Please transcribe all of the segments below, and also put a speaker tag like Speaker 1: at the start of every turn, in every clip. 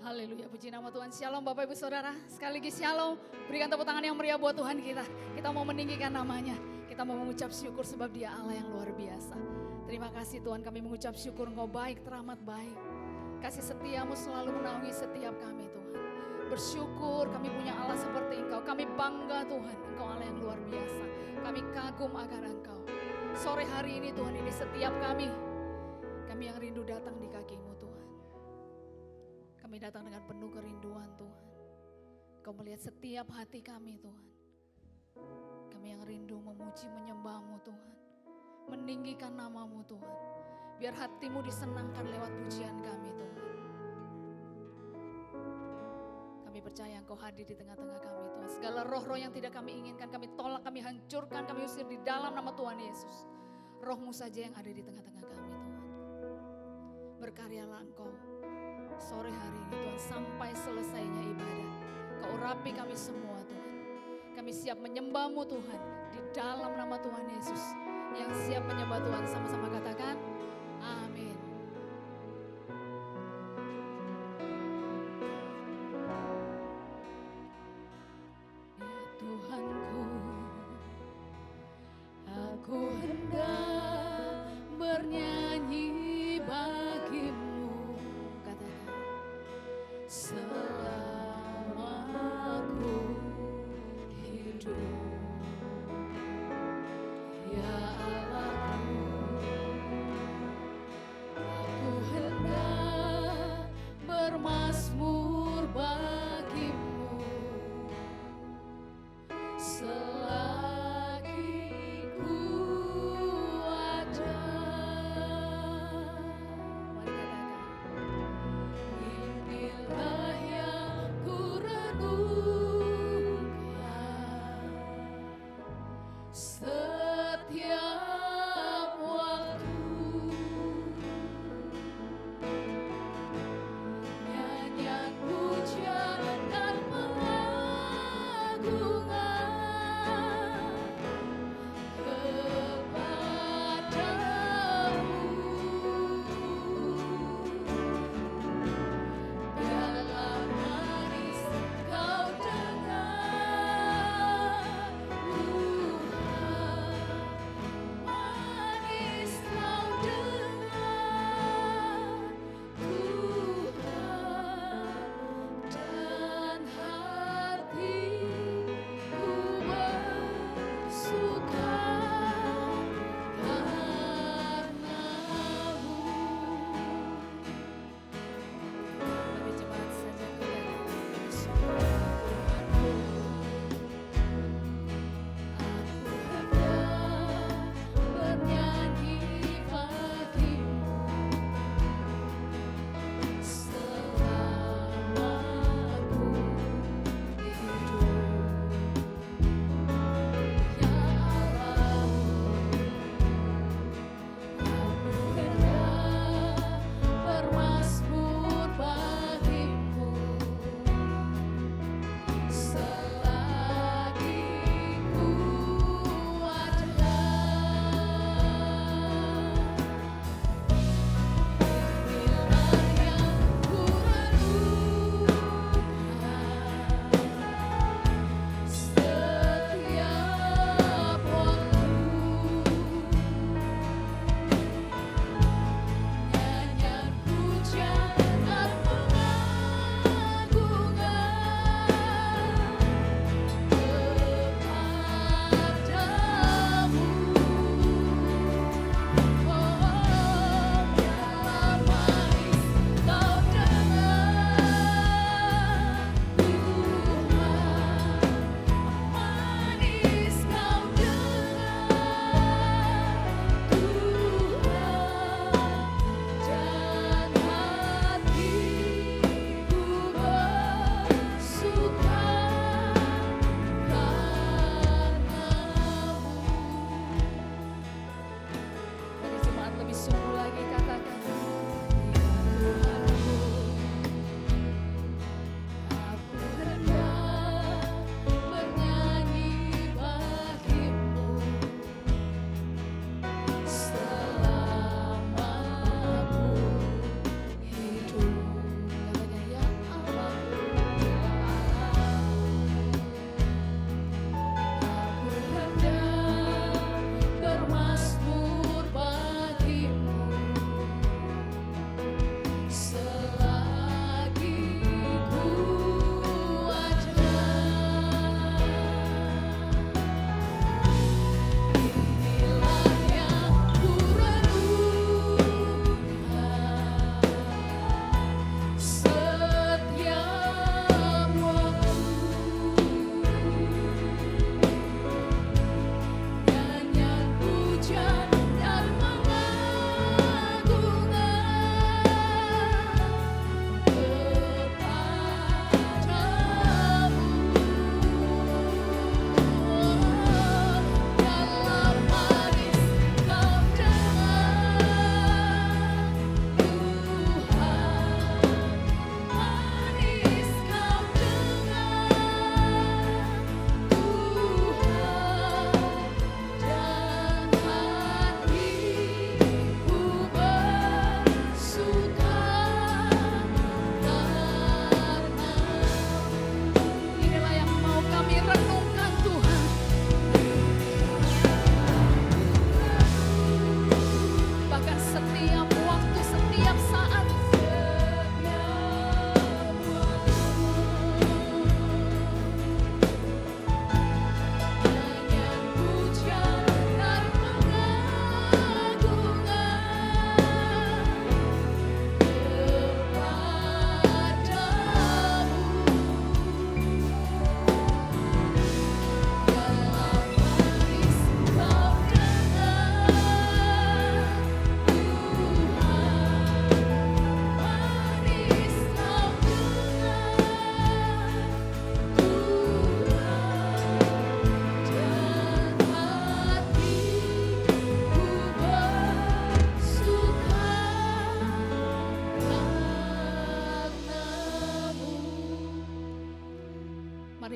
Speaker 1: Haleluya, puji nama Tuhan. Shalom Bapak Ibu Saudara. Sekali lagi shalom. Berikan tepuk tangan yang meriah buat Tuhan kita. Kita mau meninggikan namanya. Kita mau mengucap syukur sebab Dia Allah yang luar biasa. Terima kasih Tuhan, kami mengucap syukur Engkau baik, teramat baik. Kasih setiamu selalu menaungi setiap kami Tuhan. Bersyukur kami punya Allah seperti Engkau. Kami bangga Tuhan, Engkau Allah yang luar biasa. Kami kagum akan Engkau. Sore hari ini Tuhan, ini setiap kami yang rindu datang di kaki-Mu Tuhan. Kami datang dengan penuh kerinduan Tuhan. Kau melihat setiap hati kami Tuhan. Kami yang rindu memuji menyembah-Mu Tuhan. Meninggikan nama-Mu Tuhan. Biar hati-Mu disenangkan lewat pujian kami Tuhan. Kami percaya Engkau hadir di tengah-tengah kami Tuhan. Segala roh-roh yang tidak kami inginkan kami tolak, kami hancurkan, kami usir di dalam nama Tuhan Yesus. Roh-Mu saja yang ada di tengah-tengah kami Tuhan. Berkaryalah Engkau sore hari ini Tuhan sampai selesainya ibadah. Kau urapi kami semua Tuhan. Kami siap menyembah-Mu Tuhan di dalam nama Tuhan Yesus. Yang siap menyembah Tuhan sama-sama katakan amin. Ya Tuhanku, aku hendak bernyanyi bagi-Mu, katakan selama aku hidup. Ya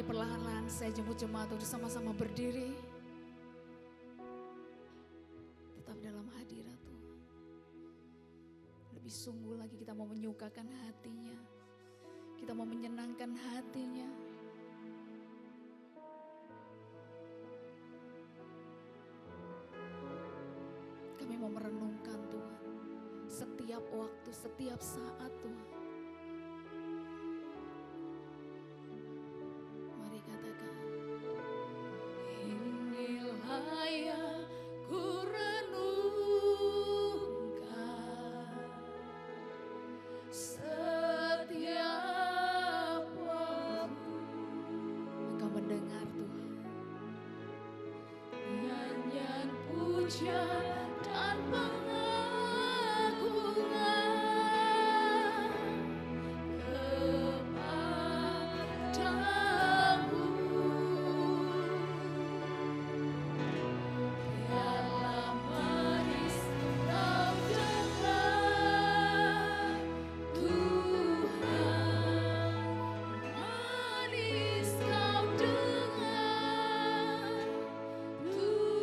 Speaker 1: perlahan-lahan saya jemput jemaat untuk sama-sama berdiri. Tetap dalam hadirat Tuhan. Lebih sungguh lagi kita mau menyukakan hatinya. Kita mau menyenangkan hatinya. Kami mau merenungkan Tuhan. Setiap waktu, setiap saat Tuhan. Mari katakan. Inilah yang ku renungkan setiap waktu. Engkau mendengar Tuhan. Nyanyian pujian dan pengagungan kepadamu. Biarlah manis kau dengar Tuhan, manis kau dengar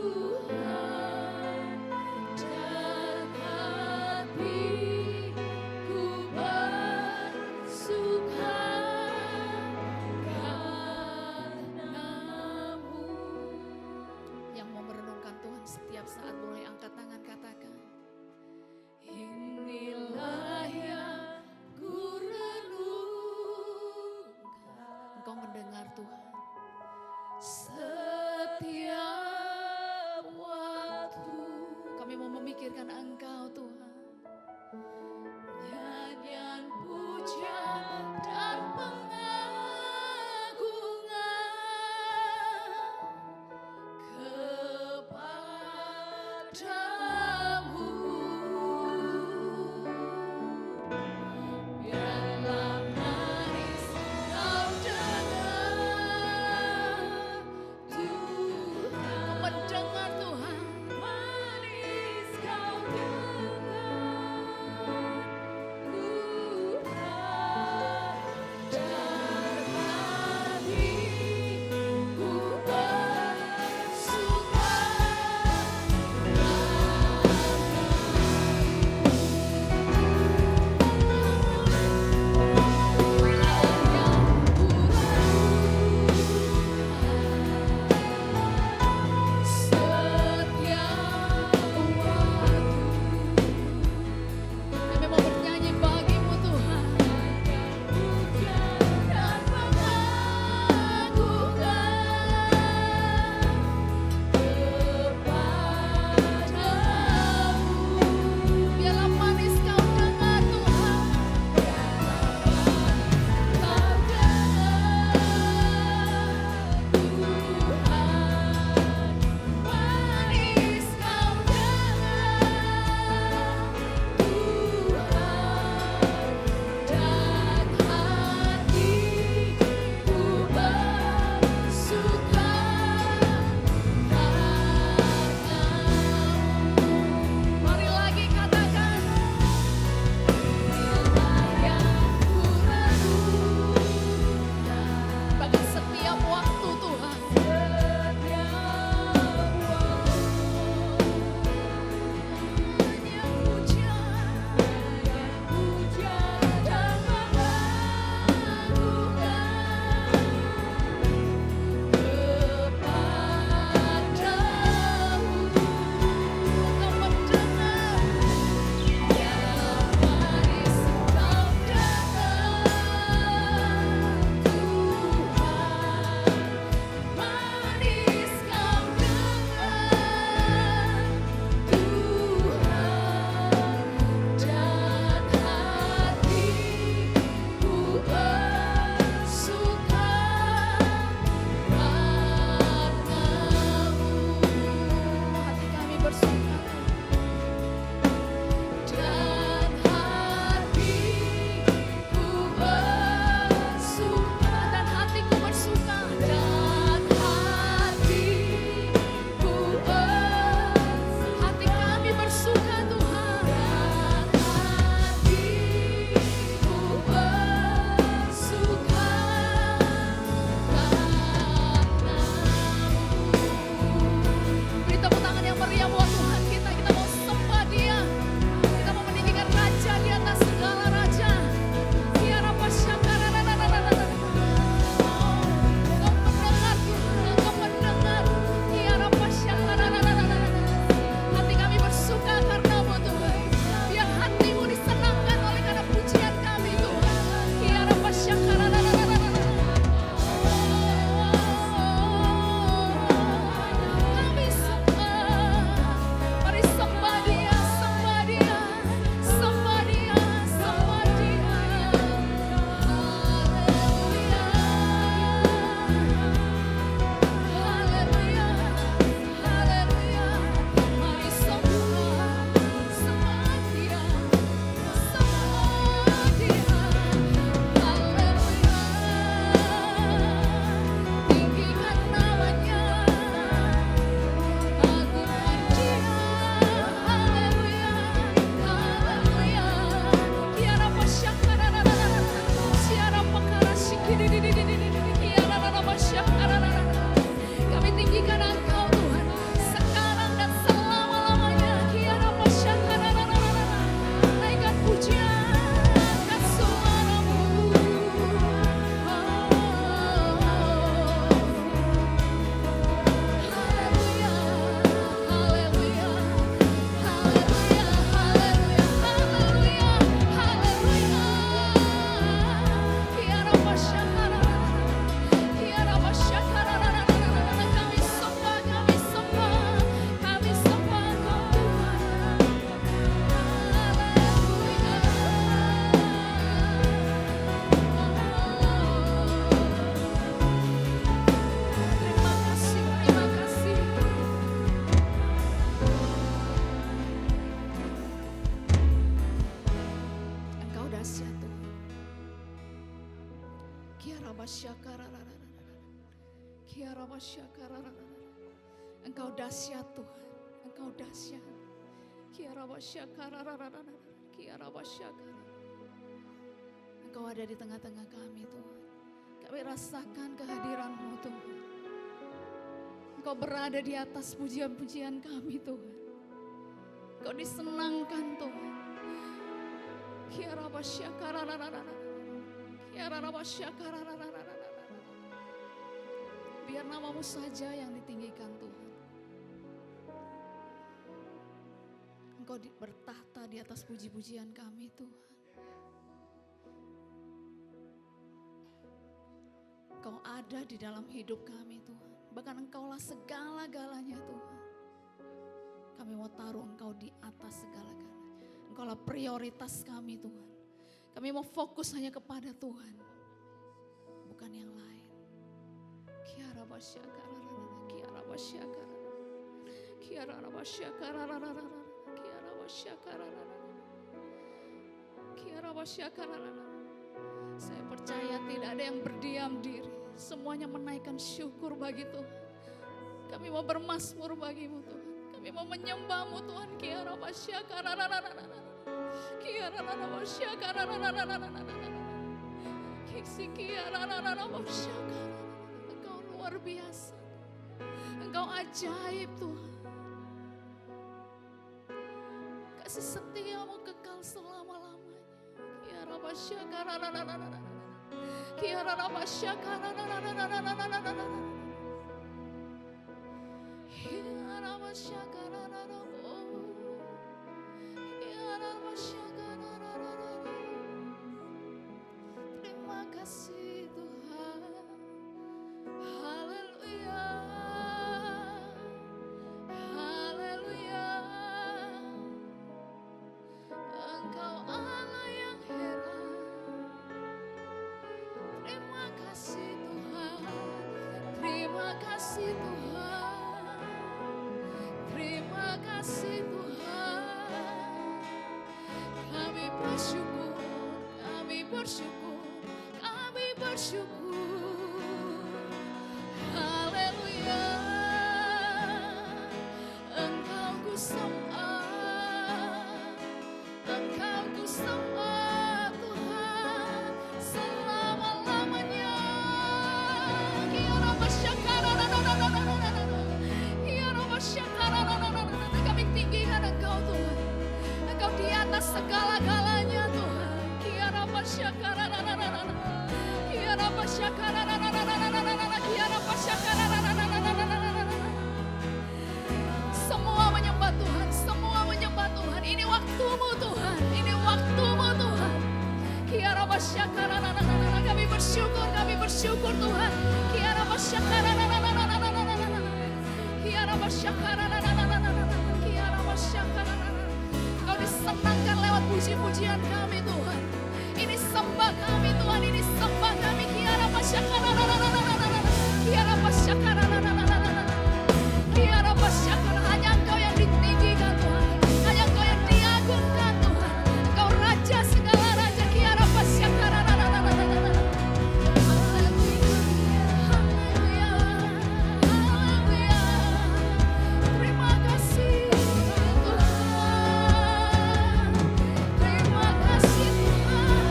Speaker 1: Tuhan, dan hatiku bersuka karena-Mu. Yang mau merenungkan Tuhan setiap saat boleh angkat tangan katakan. Inilah yang ku renungkan. Engkau mendengar Tuhan. Setiap waktu kami mau memikirkan Engkau Tuhan. Nyanyian pujian dan pengagungan kepadamu. Biarlah manis kau dengar Tuhan. Kau mendengar Tuhan. Manis kau dengar Tuhan, dan hatiku bersuka karena-Mu. Engkau dahsyat Tuhan, Engkau dahsyat. Engkau ada di tengah-tengah kami Tuhan. Kami rasakan kehadiran-Mu Tuhan. Engkau berada di atas pujian-pujian kami Tuhan. Engkau disenangkan Tuhan. Biar nama-Mu saja yang ditinggikan Tuhan. Engkau bertahta di atas puji-pujian kami Tuhan. Engkau ada di dalam hidup kami Tuhan. Bahkan Engkaulah segala-galanya Tuhan. Kami mau taruh Engkau di atas segala-galanya. Engkaulah prioritas kami Tuhan. Kami mau fokus hanya kepada Tuhan. Bukan yang lain. Saya percaya tidak ada yang berdiam diri. Semuanya menaikkan syukur bagi Tuhan. Kami mau bermazmur bagi-Mu Tuhan. Kami mau menyembah-Mu Tuhan. Engkau luar biasa. Engkau ajaib Tuhan. Kasih setia-Mu kekal selama-lamanya. Terima kasih Tuhan. Haleluya. Haleluya. Engkau Allah yang heran. Terima kasih Tuhan. Terima kasih Tuhan. Terima kasih Tuhan. Kami bersyukur. Kami bersyukur. Kami bersyukur. Haleluya. Engkau ku sembah. Engkau ku sembah Tuhan selama-lamanya. Kami tinggikan Engkau Tuhan. Engkau di atas segala-galanya Tuhan. Semua menyembah Tuhan, semua menyembah Tuhan. Ini waktu-Mu Tuhan, ini waktu-Mu Tuhan. Kami bersyukur, kami bersyukur Tuhan. Kau disenangkan lewat puji-pujian kami Tuhan. Ini sembah kami Tuhan, ini sembah kami. Hanya Engkau yang ditinggikan Tuhan. Hanya Engkau yang diagungkan Tuhan. Engkau Raja segala raja. Terima kasih Tuhan. Terima kasih Tuhan.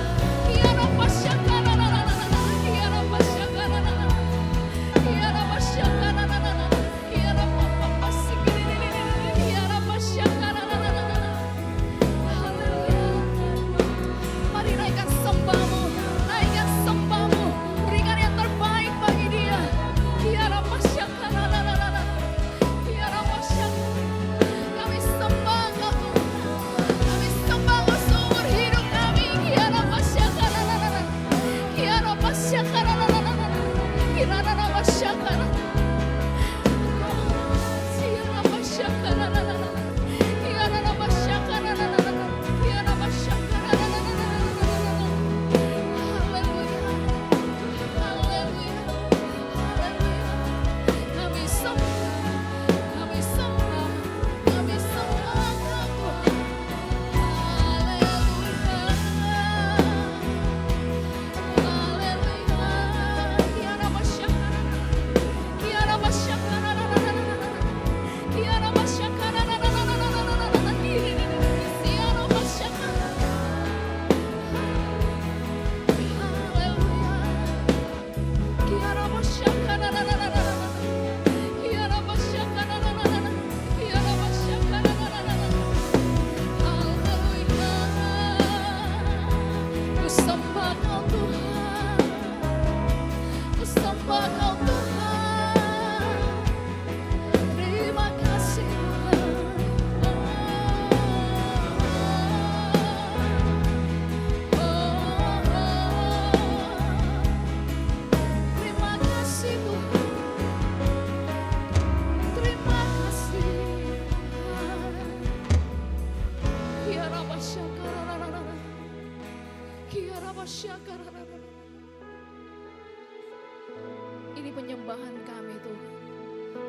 Speaker 1: Ini penyembahan kami Tuhan.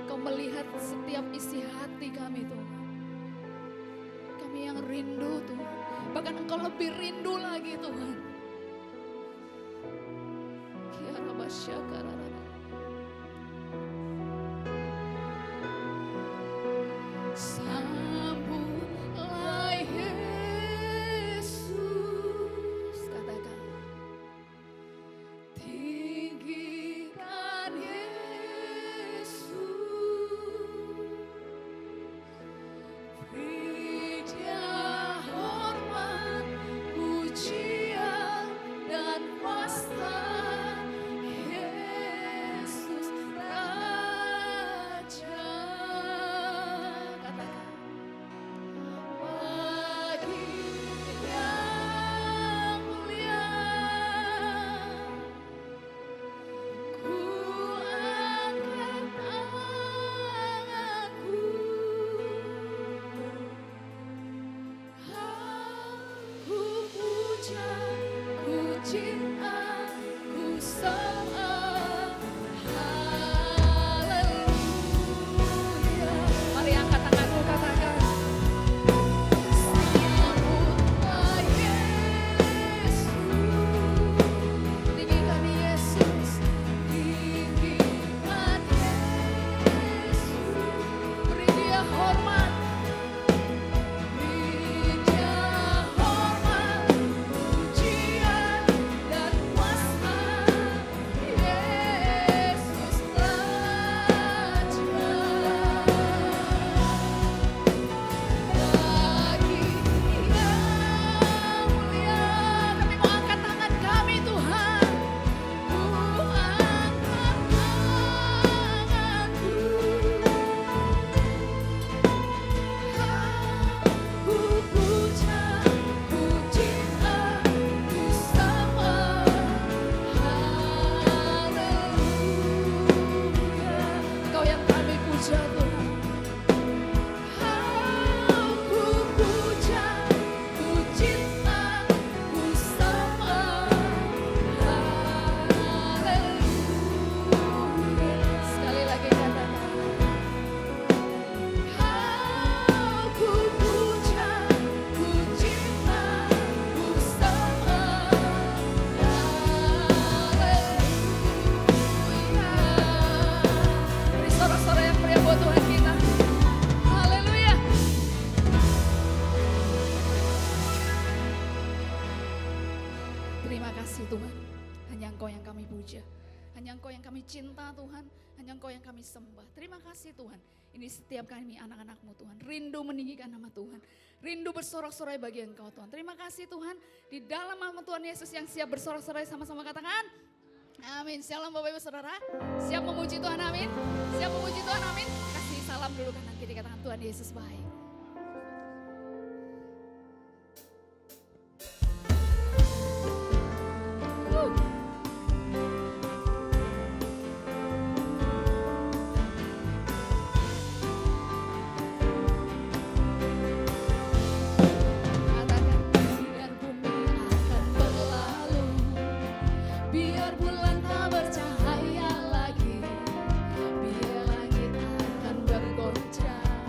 Speaker 1: Kau melihat setiap isi hati kami Tuhan. Kami yang rindu Tuhan. Bahkan Engkau lebih rindu lagi Tuhan. Sambutlah Yesus, katakan. Tinggikan Yesus, beri Dia hormat, pujian dan kuasa. Yesus Raja, katakan. Bagi yang mulia, ku angkat tanganku, aku puja, ku cinta, ku sembah. Haleluya. Mari angkat tanganmu, katakan. Sambutlah Yesus, tinggikan Yesus, tinggikan Yesus, beri Dia hormat, beri Dia hormat, pujian dan kuasa. Yesus Raja. Bagi yang mulia, kami mau angkat tangan kami Tuhan. Ku angkat tanganku, ku puja, ku cinta, ku sembah. Haleluya. Kau yang kami puja Tuhan. Aku puja, ku cinta, ku sembah. Haleluya. Sekali lagi katakan. Aku puja, ku cinta, ku sembah. Haleluya. Beri sorak-sorai yang meriah buat Tuhan kita. Haleluya. Terima kasih Tuhan. Hanya Engkau yang kami puja. Hanya Engkau yang kami cinta Tuhan. Hanya Engkau yang kami sembah. Terima kasih Tuhan. Ini setiap kami anak-anak-Mu Tuhan. Rindu meninggikan nama Tuhan. Rindu bersorak-sorai bagi Engkau Tuhan. Terima kasih Tuhan. Di dalam nama Tuhan Yesus yang siap bersorak-sorai, sama-sama katakan. Amin. Shalom Bapak Ibu Saudara. Siap memuji Tuhan, amin. Siap memuji Tuhan, amin. Kasih salam dulu kanan kiri, katakan Tuhan Yesus baik. Katakan, biar bumi akan berlalu, biar bulan tak bercahaya lagi, biar langit akan bergoncang,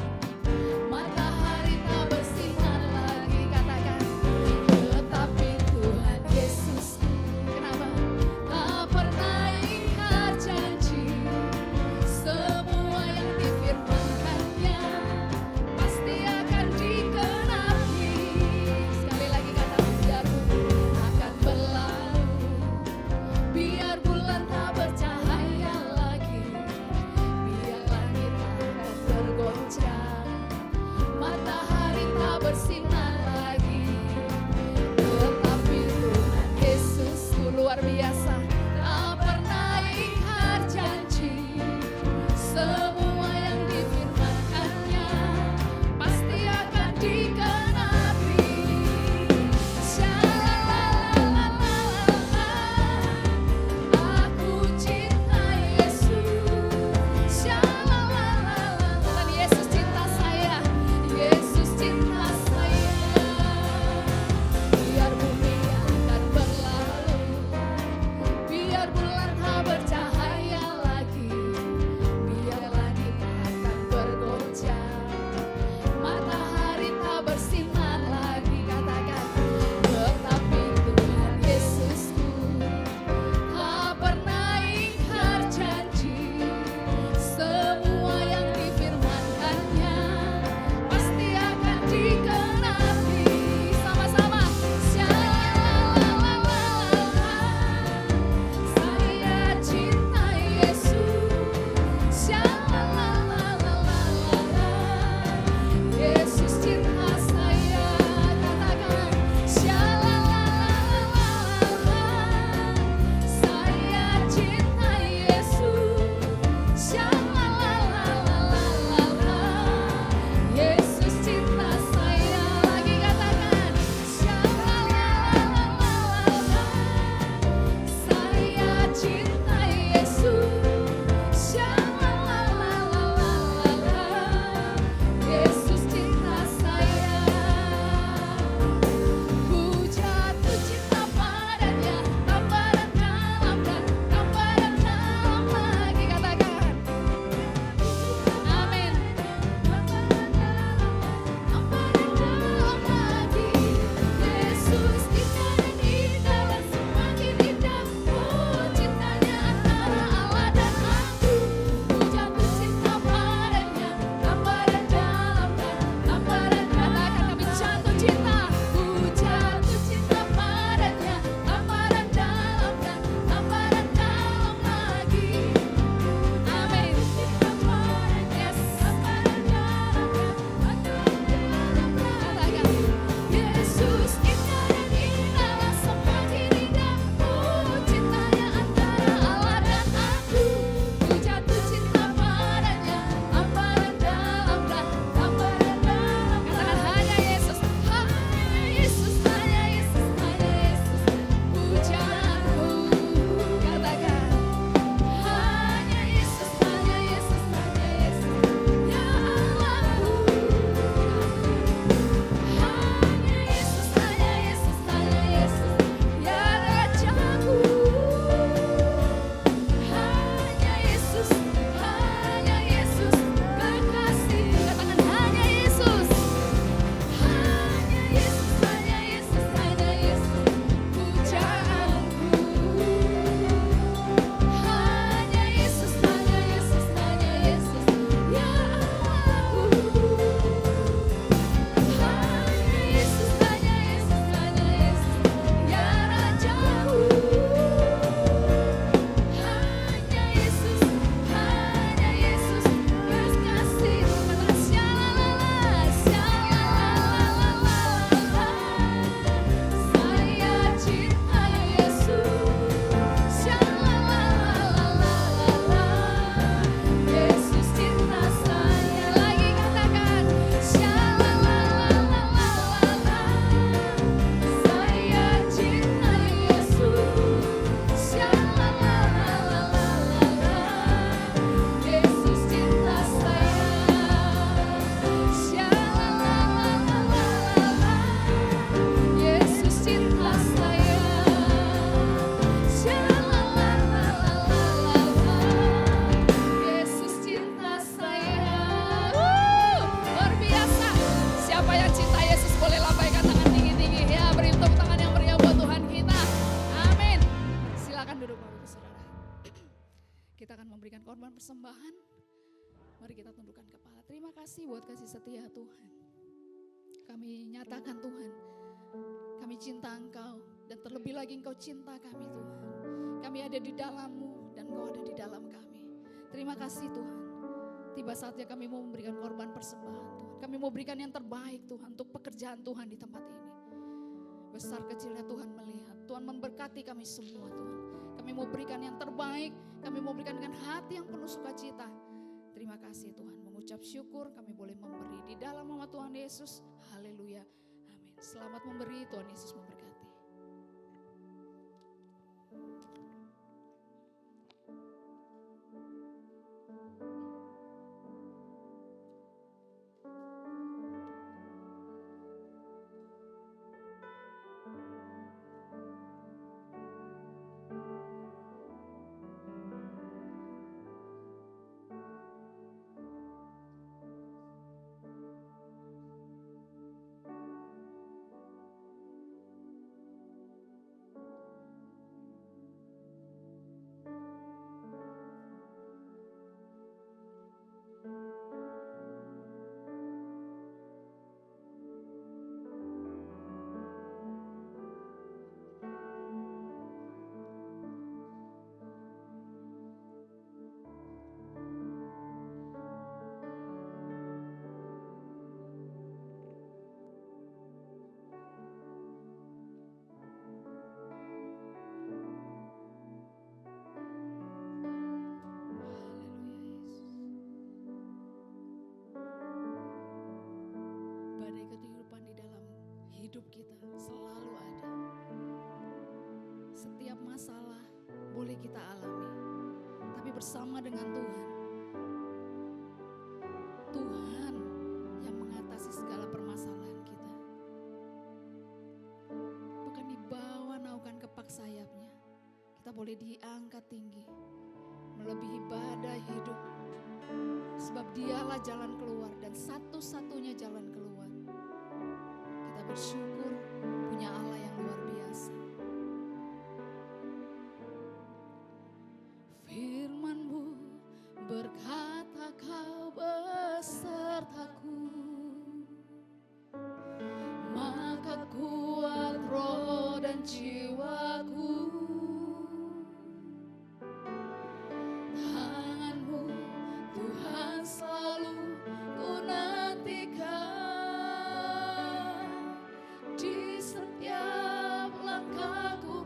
Speaker 1: kasih buat kasih setia Tuhan. Kami nyatakan Tuhan, kami cinta Engkau dan terlebih lagi Engkau cinta kami Tuhan. Kami ada di dalam-Mu dan Engkau ada di dalam kami. Terima kasih Tuhan. Tiba saatnya kami mau memberikan korban persembahan Tuhan. Kami mau berikan yang terbaik Tuhan untuk pekerjaan Tuhan di tempat ini. Besar kecilnya Tuhan melihat. Tuhan memberkati kami semua Tuhan. Kami mau berikan yang terbaik. Kami mau berikan dengan hati yang penuh sukacita. Terima kasih Tuhan. Mengucap syukur kami boleh memberi di dalam nama Tuhan Yesus. Haleluya. Amin. Selamat memberi, Tuhan Yesus memberkati. Hidup kita selalu ada. Setiap masalah boleh kita alami, tapi bersama dengan Tuhan. Tuhan yang mengatasi segala permasalahan kita. Bukan dibawa naungan kepak sayapnya, kita boleh diangkat tinggi, melebihi badai hidup. Sebab Dialah jalan keluar dan satu-satunya jalan keluar. Bersyukur punya Allah yang luar biasa. Firman-Mu berkata Kau besertaku, maka kuat roh dan jiwaku. Tangan-Mu Tuhan selalu ku nantikan.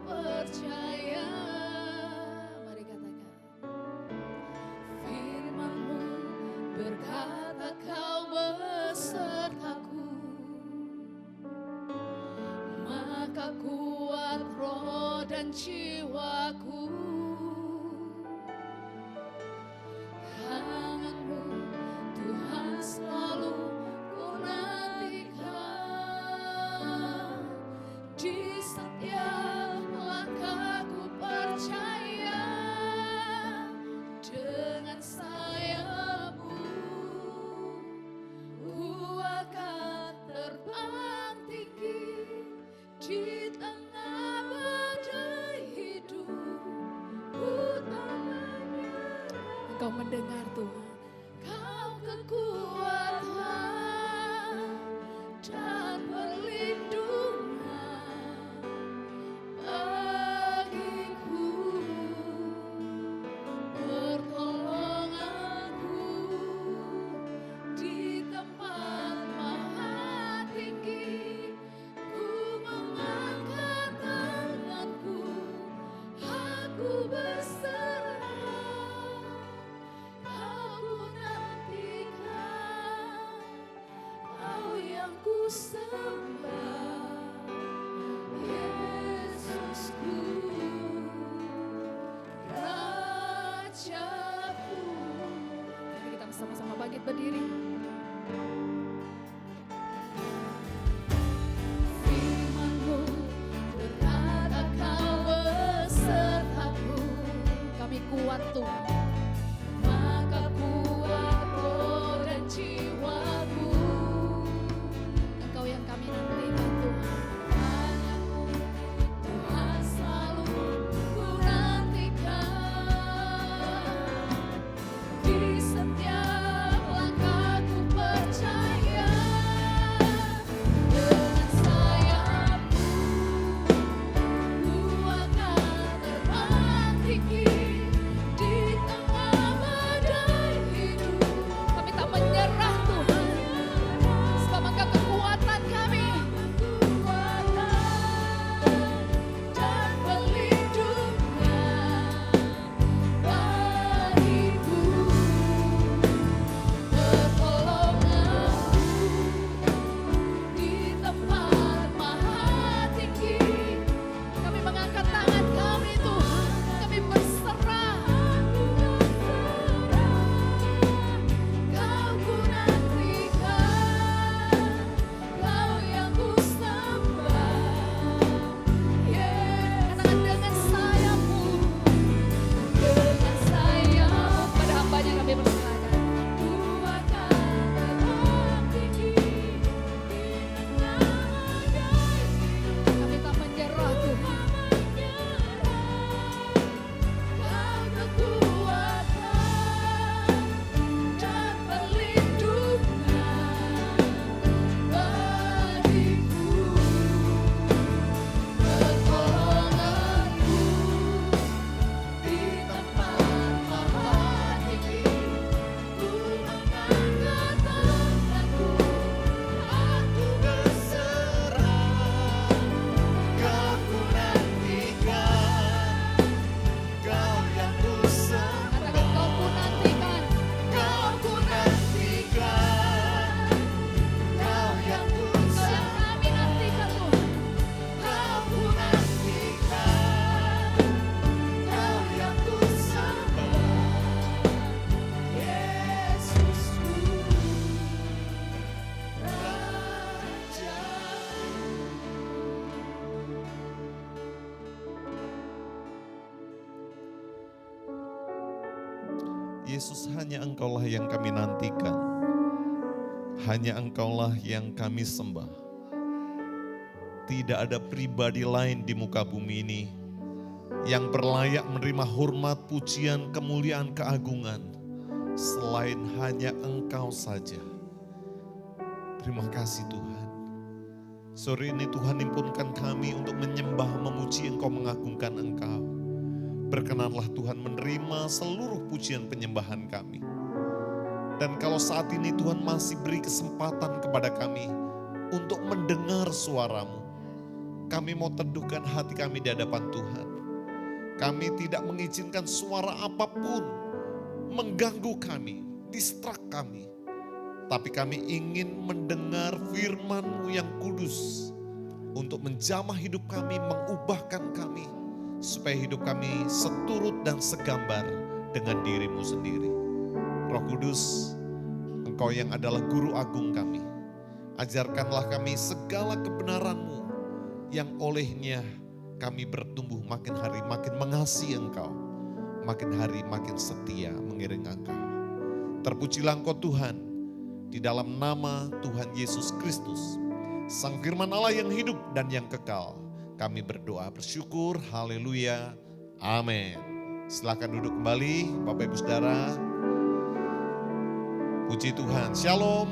Speaker 1: Percaya, mari katakan. Firman-Mu berkata Kau besertaku, maka kuat roh dan jiwaku. Tangan-Mu Tuhan selalu ku nantikan. Di setiap langkahku percaya, dengan sayap-Mu ku akan terbang tinggi di tengah badai hidup. Ku tak menyerah. Engkau mendengar Tuhan. Kau kekuatan dan perlindungan bagiku, pertolonganku di tempat maha tinggi. Ku mengangkat tanganku, aku berserah. Kau ku nantikan, Kau yang ku sembah. Yesusku, Rajaku. Mari kita bersama-sama bangkit berdiri. Firman-Mu berkata Kau besertaku, kami kuat Tuhan. Maka kuat roh dan jiwaku. Engkau yang kami nantikan Tuhan. Tuhan selalu ku nantikan. Di setiap langkah
Speaker 2: Yesus, hanya Engkaulah yang kami nantikan. Hanya Engkaulah yang kami sembah. Tidak ada pribadi lain di muka bumi ini yang berlayak menerima hormat, pujian, kemuliaan, keagungan selain hanya Engkau saja. Terima kasih Tuhan. Sore ini Tuhan himpunkan kami untuk menyembah, memuji Engkau, mengagungkan Engkau. Berkenanlah Tuhan menerima seluruh pujian penyembahan kami. Dan kalau saat ini Tuhan masih beri kesempatan kepada kami untuk mendengar suara-Mu, kami mau teduhkan hati kami di hadapan Tuhan. Kami tidak mengizinkan suara apapun mengganggu kami, distrak kami. Tapi kami ingin mendengar firman-Mu yang kudus untuk menjamah hidup kami, mengubahkan kami, supaya hidup kami seturut dan segambar dengan diri-Mu sendiri. Roh Kudus, Engkau yang adalah guru agung kami. Ajarkanlah kami segala kebenaran-Mu yang olehnya kami bertumbuh makin hari makin mengasihi Engkau, makin hari makin setia mengiring Engkau. Terpujilah Engkau Tuhan, di dalam nama Tuhan Yesus Kristus, Sang Firman Allah yang hidup dan yang kekal. Kami berdoa bersyukur, haleluya, amin. Silakan duduk kembali Bapak Ibu Saudara. Puji Tuhan, shalom.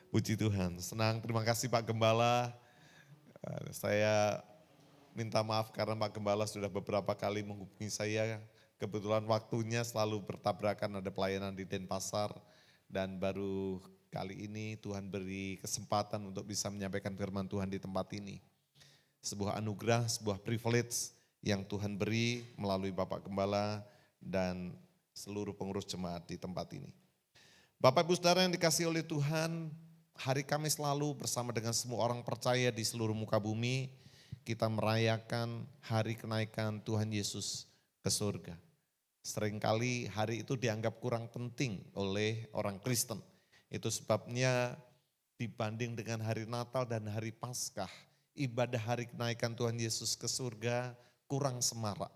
Speaker 2: Puji Tuhan, senang, terima kasih Pak Gembala. Saya minta maaf karena Pak Gembala sudah beberapa kali menghubungi saya. Kebetulan waktunya selalu bertabrakan, ada pelayanan di Denpasar. Dan baru kali ini Tuhan beri kesempatan untuk bisa menyampaikan firman Tuhan di tempat ini. Sebuah anugerah, sebuah privilege yang Tuhan beri melalui Bapak Gembala dan seluruh pengurus jemaat di tempat ini. Bapak Ibu Saudara yang dikasihi oleh Tuhan, hari Kamis lalu bersama dengan semua orang percaya di seluruh muka bumi, kita merayakan hari kenaikan Tuhan Yesus ke surga. Seringkali hari itu dianggap kurang penting oleh orang Kristen. Itu sebabnya dibanding dengan hari Natal dan hari Paskah, ibadah hari kenaikan Tuhan Yesus ke surga kurang semarak.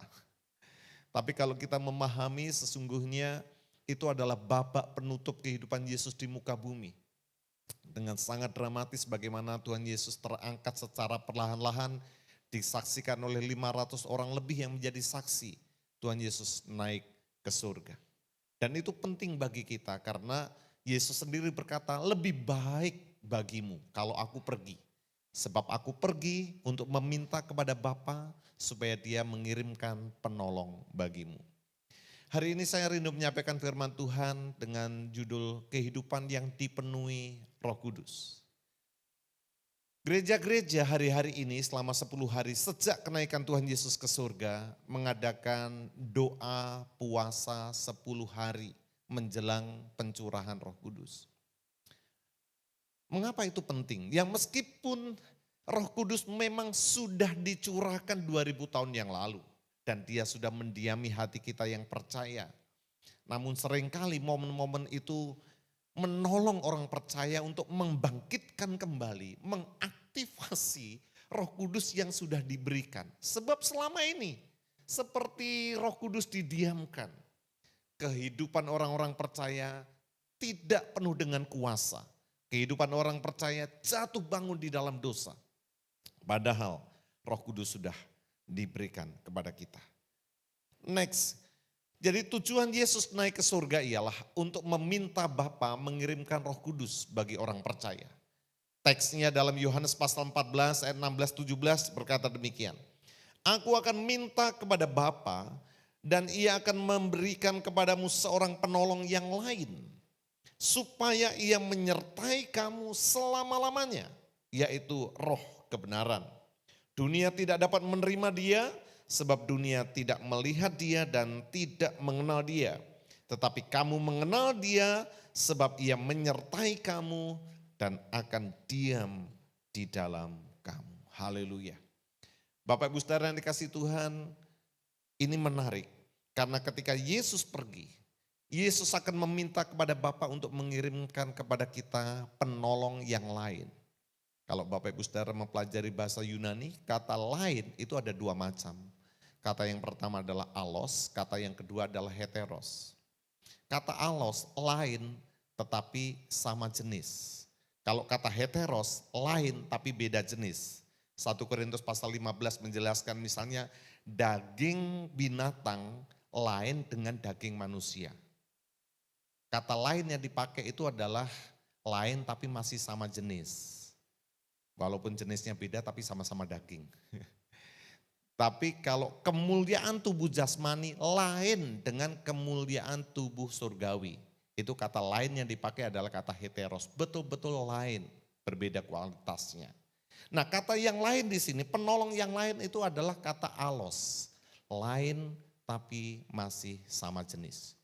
Speaker 2: Tapi kalau kita memahami sesungguhnya itu adalah babak penutup kehidupan Yesus di muka bumi. Dengan sangat dramatis bagaimana Tuhan Yesus terangkat secara perlahan-lahan, disaksikan oleh 500 orang lebih yang menjadi saksi. Tuhan Yesus naik ke surga. Dan itu penting bagi kita karena Yesus sendiri berkata, lebih baik bagimu kalau aku pergi. Sebab aku pergi untuk meminta kepada Bapa supaya Dia mengirimkan penolong bagimu. Hari ini saya rindu menyampaikan firman Tuhan dengan judul kehidupan yang dipenuhi Roh Kudus. Gereja-gereja hari-hari ini selama 10 hari sejak kenaikan Tuhan Yesus ke surga mengadakan doa puasa 10 hari menjelang pencurahan Roh Kudus. Mengapa itu penting? Yang meskipun Roh Kudus memang sudah dicurahkan 2000 tahun yang lalu dan Dia sudah mendiami hati kita yang percaya. Namun seringkali momen-momen itu menolong orang percaya untuk membangkitkan kembali, mengaktifasi Roh Kudus yang sudah diberikan. Sebab selama ini seperti Roh Kudus didiamkan, kehidupan orang-orang percaya tidak penuh dengan kuasa. Kehidupan orang percaya jatuh bangun di dalam dosa. Padahal Roh Kudus sudah diberikan kepada kita. Next. Jadi tujuan Yesus naik ke surga ialah untuk meminta Bapa mengirimkan Roh Kudus bagi orang percaya. Teksnya dalam Yohanes pasal 14 ayat 16-17 berkata demikian. Aku akan minta kepada Bapa dan Ia akan memberikan kepadamu seorang penolong yang lain. Supaya Ia menyertai kamu selama-lamanya, yaitu Roh kebenaran. Dunia tidak dapat menerima Dia, sebab dunia tidak melihat Dia dan tidak mengenal Dia. Tetapi kamu mengenal Dia sebab Ia menyertai kamu dan akan diam di dalam kamu. Haleluya. Bapak Ibu Saudara yang dikasihi Tuhan, ini menarik. Karena ketika Yesus pergi, Yesus akan meminta kepada Bapa untuk mengirimkan kepada kita penolong yang lain. Kalau Bapak Ibu Saudara mempelajari bahasa Yunani, kata lain itu ada dua macam. Kata yang pertama adalah allos, kata yang kedua adalah heteros. Kata allos lain tetapi sama jenis. Kalau kata heteros lain tapi beda jenis. 1 Korintus pasal 15 menjelaskan misalnya daging binatang lain dengan daging manusia. Kata lain yang dipakai itu adalah lain tapi masih sama jenis. Walaupun jenisnya beda tapi sama-sama daging. Tapi kalau kemuliaan tubuh jasmani lain dengan kemuliaan tubuh surgawi. Itu kata lain yang dipakai adalah kata heteros. Betul-betul lain, berbeda kualitasnya. Nah kata yang lain di sini, penolong yang lain itu adalah kata allos. Lain tapi masih sama jenis.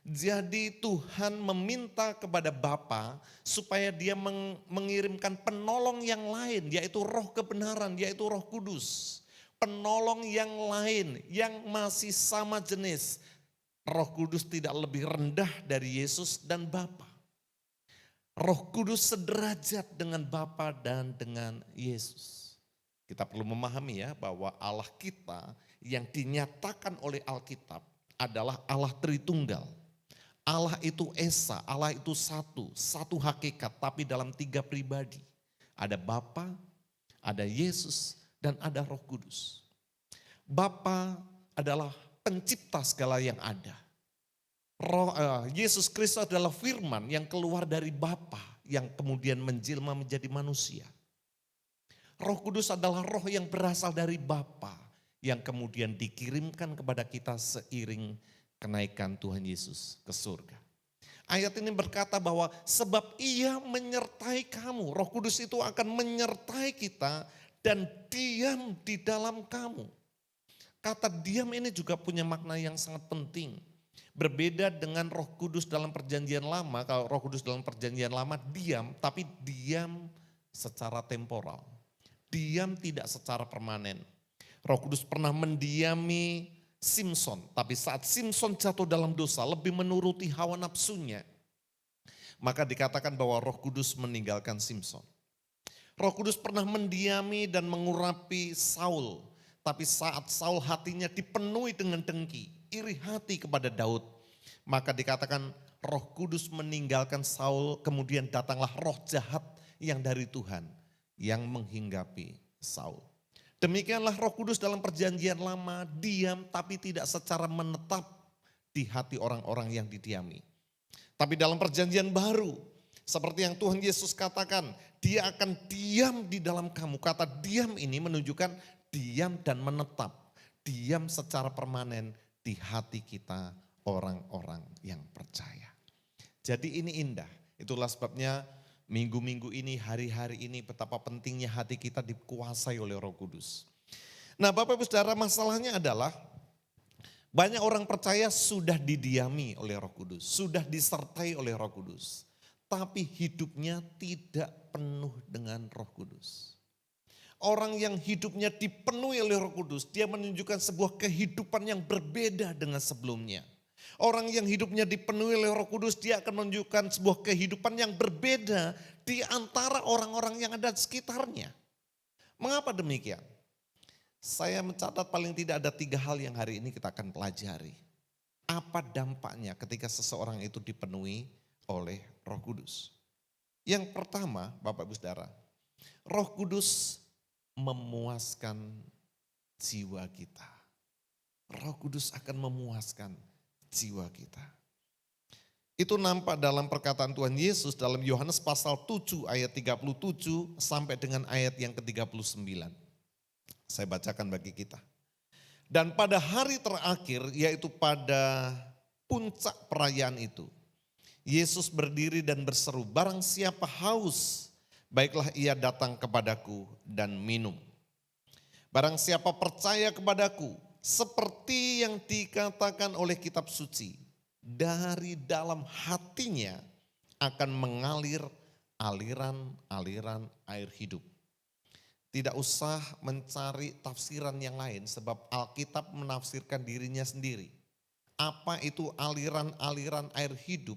Speaker 2: Jadi Tuhan meminta kepada Bapa supaya dia mengirimkan penolong yang lain, yaitu roh kebenaran, yaitu Roh Kudus. Penolong yang lain yang masih sama jenis. Roh Kudus tidak lebih rendah dari Yesus dan Bapa. Roh Kudus sederajat dengan Bapa dan dengan Yesus. Kita perlu memahami ya bahwa Allah kita yang dinyatakan oleh Alkitab adalah Allah Tritunggal. Allah itu Esa, Allah itu satu hakikat tapi dalam 3 pribadi. Ada Bapa, ada Yesus, dan ada Roh Kudus. Bapa adalah pencipta segala yang ada. Yesus Kristus adalah firman yang keluar dari Bapa yang kemudian menjelma menjadi manusia. Roh Kudus adalah roh yang berasal dari Bapa yang kemudian dikirimkan kepada kita seiring kenaikan Tuhan Yesus ke surga. Ayat ini berkata bahwa sebab Ia menyertai kamu, Roh Kudus itu akan menyertai kita dan diam di dalam kamu. Kata diam ini juga punya makna yang sangat penting. Berbeda dengan Roh Kudus dalam perjanjian lama, kalau Roh Kudus dalam perjanjian lama diam, tapi diam secara temporal. Diam tidak secara permanen. Roh Kudus pernah mendiami Simson, tapi saat Simson jatuh dalam dosa, lebih menuruti hawa nafsunya, maka dikatakan bahwa Roh Kudus meninggalkan Simson. Roh Kudus pernah mendiami dan mengurapi Saul, tapi saat Saul hatinya dipenuhi dengan dengki, iri hati kepada Daud, maka dikatakan Roh Kudus meninggalkan Saul, kemudian datanglah roh jahat yang dari Tuhan yang menghinggapi Saul. Demikianlah Roh Kudus dalam perjanjian lama diam tapi tidak secara menetap di hati orang-orang yang didiami. Tapi dalam perjanjian baru, seperti yang Tuhan Yesus katakan, Dia akan diam di dalam kamu. Kata diam ini menunjukkan diam dan menetap. Diam secara permanen di hati kita orang-orang yang percaya. Jadi ini indah. Itulah sebabnya minggu-minggu ini, hari-hari ini betapa pentingnya hati kita dikuasai oleh Roh Kudus. Nah Bapak Ibu Saudara, masalahnya adalah banyak orang percaya sudah didiami oleh Roh Kudus, sudah disertai oleh Roh Kudus, tapi hidupnya tidak penuh dengan Roh Kudus. Orang yang hidupnya dipenuhi oleh Roh Kudus, dia menunjukkan sebuah kehidupan yang berbeda dengan sebelumnya. Orang yang hidupnya dipenuhi oleh Roh Kudus, dia akan menunjukkan sebuah kehidupan yang berbeda di antara orang-orang yang ada di sekitarnya. Mengapa demikian? Saya mencatat paling tidak ada 3 hal yang hari ini kita akan pelajari. Apa dampaknya ketika seseorang itu dipenuhi oleh Roh Kudus? Yang pertama, Bapak Ibu Saudara, Roh Kudus memuaskan jiwa kita. Roh Kudus akan memuaskan jiwa kita. Itu nampak dalam perkataan Tuhan Yesus dalam Yohanes pasal 7 ayat 37 sampai dengan ayat yang ke-39. Saya bacakan bagi kita. Dan pada hari terakhir, yaitu pada puncak perayaan itu, Yesus berdiri dan berseru, barang siapa haus, baiklah ia datang kepadaku dan minum. Barang siapa percaya kepadaku, seperti yang dikatakan oleh kitab suci, dari dalam hatinya akan mengalir aliran-aliran air hidup. Tidak usah mencari tafsiran yang lain sebab Alkitab menafsirkan dirinya sendiri. Apa itu aliran-aliran air hidup?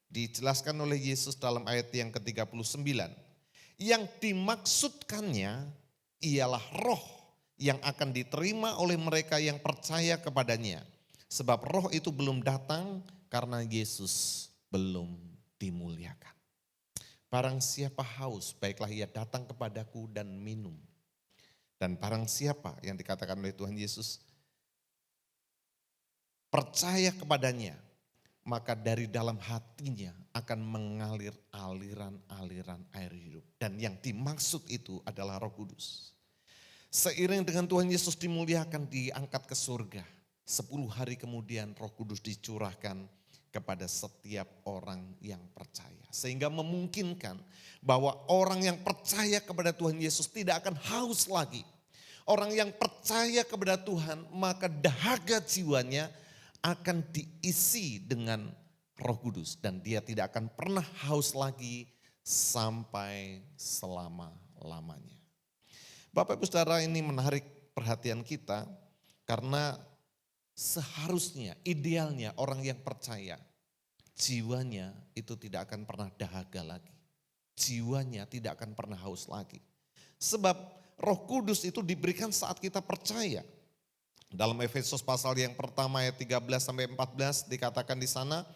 Speaker 2: Dijelaskan oleh Yesus dalam ayat yang ke-39. Yang dimaksudkannya ialah roh yang akan diterima oleh mereka yang percaya kepadanya. Sebab roh itu belum datang karena Yesus belum dimuliakan. Barang siapa haus, baiklah ia datang kepadaku dan minum. Dan barang siapa yang dikatakan oleh Tuhan Yesus, percaya kepadanya, maka dari dalam hatinya akan mengalir aliran-aliran air hidup. Dan yang dimaksud itu adalah Roh Kudus. Seiring dengan Tuhan Yesus dimuliakan, diangkat ke surga, 10 hari kemudian Roh Kudus dicurahkan kepada setiap orang yang percaya. Sehingga memungkinkan bahwa orang yang percaya kepada Tuhan Yesus tidak akan haus lagi. Orang yang percaya kepada Tuhan, maka dahaga jiwanya akan diisi dengan Roh Kudus. Dan dia tidak akan pernah haus lagi sampai selama-lamanya. Bapak Ibu Saudara, ini menarik perhatian kita karena seharusnya, idealnya orang yang percaya, jiwanya itu tidak akan pernah dahaga lagi. Jiwanya tidak akan pernah haus lagi. Sebab Roh Kudus itu diberikan saat kita percaya. Dalam Efesus pasal yang pertama ayat 13-14 dikatakan di sana,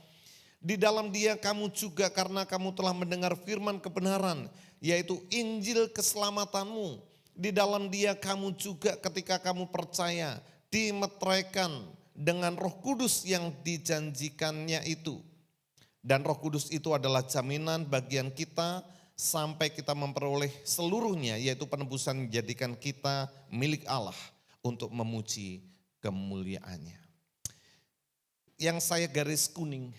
Speaker 2: di dalam Dia kamu juga karena kamu telah mendengar firman kebenaran, yaitu Injil keselamatanmu. Di dalam Dia kamu juga ketika kamu percaya dimeteraikan dengan Roh Kudus yang dijanjikannya itu. Dan Roh Kudus itu adalah jaminan bagian kita sampai kita memperoleh seluruhnya, yaitu penebusan menjadikan kita milik Allah untuk memuji kemuliaannya. Yang saya garis kuning,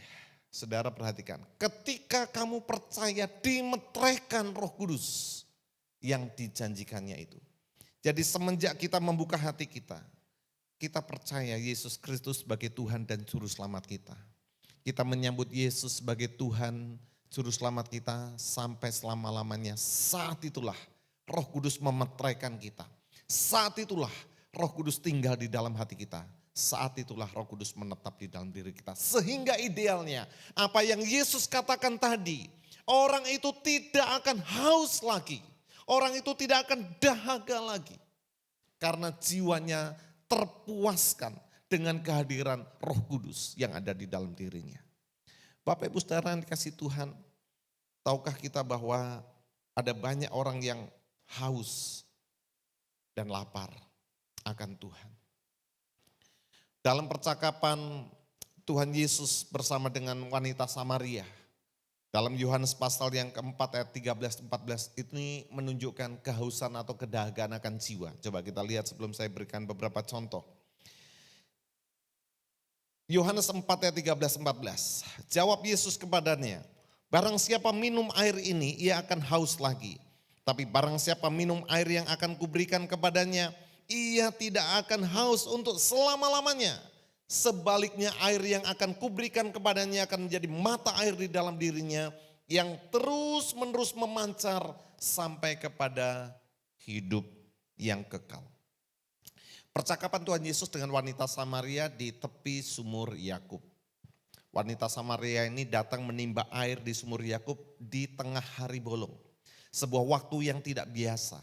Speaker 2: saudara perhatikan, ketika kamu percaya dimeteraikan Roh Kudus yang dijanjikannya itu. Jadi semenjak kita membuka hati kita percaya Yesus Kristus sebagai Tuhan dan Juru Selamat kita. Kita menyambut Yesus sebagai Tuhan, Juru Selamat kita sampai selama-lamanya. Saat itulah Roh Kudus memeteraikan kita. Saat itulah Roh Kudus tinggal di dalam hati kita. Saat itulah Roh Kudus menetap di dalam diri kita. Sehingga idealnya apa yang Yesus katakan tadi, orang itu tidak akan haus lagi. Orang itu tidak akan dahaga lagi. Karena jiwanya terpuaskan dengan kehadiran Roh Kudus yang ada di dalam dirinya. Bapak Ibu Saudara yang dikasihi Tuhan, tahukah kita bahwa ada banyak orang yang haus dan lapar akan Tuhan. Dalam percakapan Tuhan Yesus bersama dengan wanita Samaria, dalam Yohanes pasal yang keempat ayat 13-14 ini menunjukkan kehausan atau kedahagaan akan jiwa. Coba kita lihat sebelum saya berikan beberapa contoh. Yohanes 4 ayat 13-14. Jawab Yesus kepadanya, barang siapa minum air ini ia akan haus lagi. Tapi barang siapa minum air yang akan kuberikan kepadanya, ia tidak akan haus untuk selama-lamanya. Sebaliknya air yang akan kuberikan kepadanya akan menjadi mata air di dalam dirinya yang terus menerus memancar sampai kepada hidup yang kekal. Percakapan Tuhan Yesus dengan wanita Samaria di tepi sumur Yakub. Wanita Samaria ini datang menimba air di sumur Yakub di tengah hari bolong. Sebuah waktu yang tidak biasa.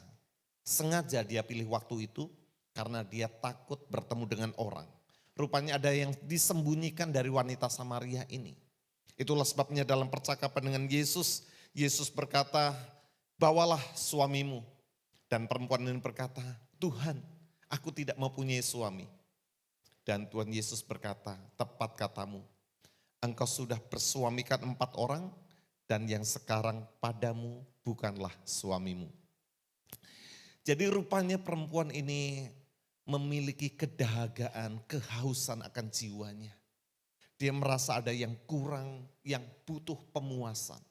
Speaker 2: Sengaja dia pilih waktu itu karena dia takut bertemu dengan orang. Rupanya ada yang disembunyikan dari wanita Samaria ini. Itulah sebabnya dalam percakapan dengan Yesus, Yesus berkata, bawalah suamimu. Dan perempuan ini berkata, Tuhan, aku tidak mempunyai suami. Dan Tuhan Yesus berkata, tepat katamu, engkau sudah bersuamikan 4 orang dan yang sekarang padamu bukanlah suamimu. Jadi rupanya perempuan ini memiliki kedahagaan, kehausan akan jiwanya. Dia merasa ada yang kurang, yang butuh pemuasan.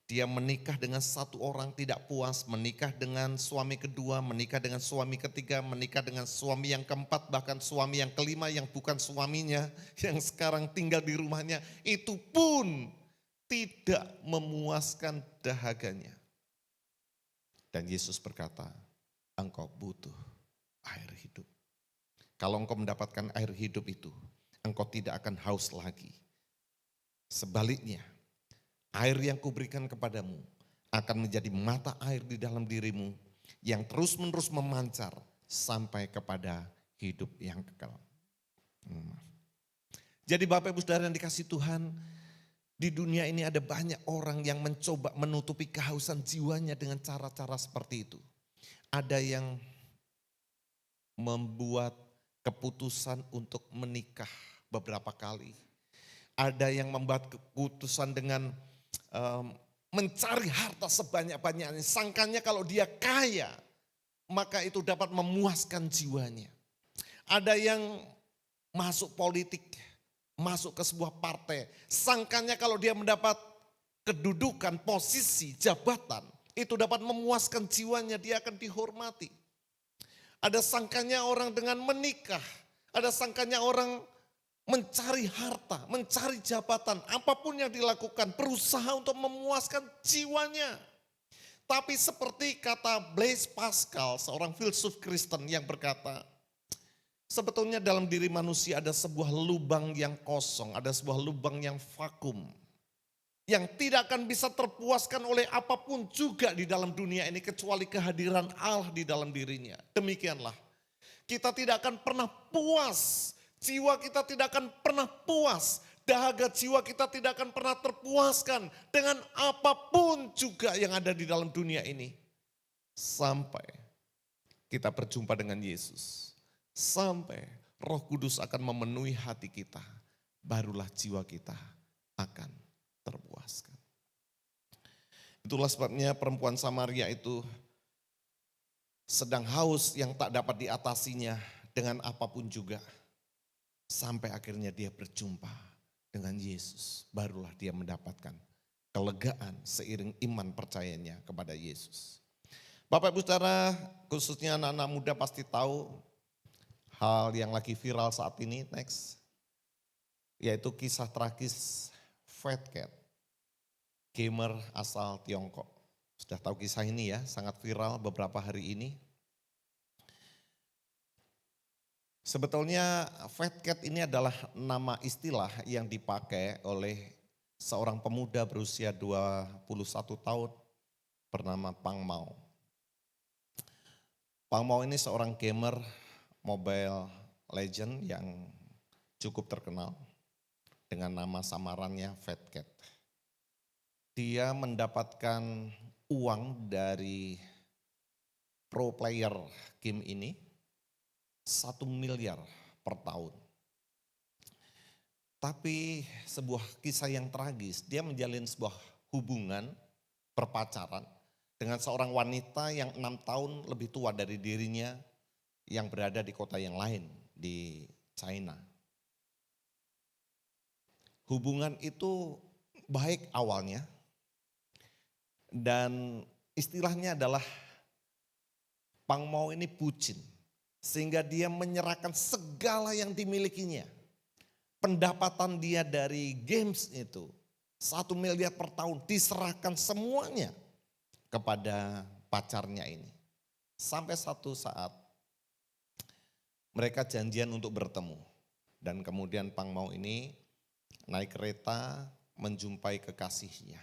Speaker 2: Dia menikah dengan 1 orang tidak puas, menikah dengan suami kedua, menikah dengan suami ketiga, menikah dengan suami yang keempat, bahkan suami yang kelima yang bukan suaminya, yang sekarang tinggal di rumahnya, itu pun tidak memuaskan dahaganya. Dan Yesus berkata, engkau butuh air hidup. Kalau engkau mendapatkan air hidup itu, engkau tidak akan haus lagi. Sebaliknya, air yang kuberikan kepadamu akan menjadi mata air di dalam dirimu yang terus-menerus memancar sampai kepada hidup yang kekal. Jadi Bapak Ibu Saudara yang dikasihi Tuhan, di dunia ini ada banyak orang yang mencoba menutupi kehausan jiwanya dengan cara-cara seperti itu. Ada yang membuat keputusan untuk menikah beberapa kali. Ada yang membuat keputusan dengan mencari harta sebanyak-banyaknya. Sangkanya kalau dia kaya, maka itu dapat memuaskan jiwanya. Ada yang masuk politik, masuk ke sebuah partai. Sangkanya kalau dia mendapat kedudukan, posisi, jabatan, itu dapat memuaskan jiwanya, dia akan dihormati. Ada sangkanya orang dengan menikah, ada sangkanya orang mencari harta, mencari jabatan, apapun yang dilakukan, berusaha untuk memuaskan jiwanya. Tapi seperti kata Blaise Pascal, seorang filsuf Kristen yang berkata, sebetulnya dalam diri manusia ada sebuah lubang yang kosong, ada sebuah lubang yang vakum. Yang tidak akan bisa terpuaskan oleh apapun juga di dalam dunia ini kecuali kehadiran Allah di dalam dirinya. Demikianlah, kita tidak akan pernah puas. Jiwa kita tidak akan pernah puas, dahaga jiwa kita tidak akan pernah terpuaskan dengan apapun juga yang ada di dalam dunia ini. Sampai kita berjumpa dengan Yesus, sampai Roh Kudus akan memenuhi hati kita, barulah jiwa kita akan terpuaskan. Itulah sebabnya perempuan Samaria itu sedang haus yang tak dapat diatasinya dengan apapun juga. Sampai akhirnya dia berjumpa dengan Yesus. Barulah dia mendapatkan kelegaan seiring iman percayanya kepada Yesus. Bapak Ibu Saudara, khususnya anak-anak muda pasti tahu hal yang lagi viral saat ini, next. Yaitu kisah tragis Fat Cat, gamer asal Tiongkok. Sudah tahu kisah ini ya, sangat viral beberapa hari ini. Sebetulnya Fat Cat ini adalah nama istilah yang dipakai oleh seorang pemuda berusia 21 tahun bernama Pang Mao. Pang Mao ini seorang gamer Mobile Legend yang cukup terkenal dengan nama samarannya Fat Cat. Dia mendapatkan uang dari pro player game ini 1 miliar per tahun. Tapi sebuah kisah yang tragis, dia menjalin sebuah hubungan berpacaran dengan seorang wanita yang 6 tahun lebih tua dari dirinya yang berada di kota yang lain di China. Hubungan itu baik awalnya dan istilahnya adalah Pang Mao ini bucin. Sehingga dia menyerahkan segala yang dimilikinya. Pendapatan dia dari games itu 1 miliar per tahun diserahkan semuanya kepada pacarnya ini. Sampai satu saat mereka janjian untuk bertemu. Dan kemudian Pang Mao ini naik kereta menjumpai kekasihnya.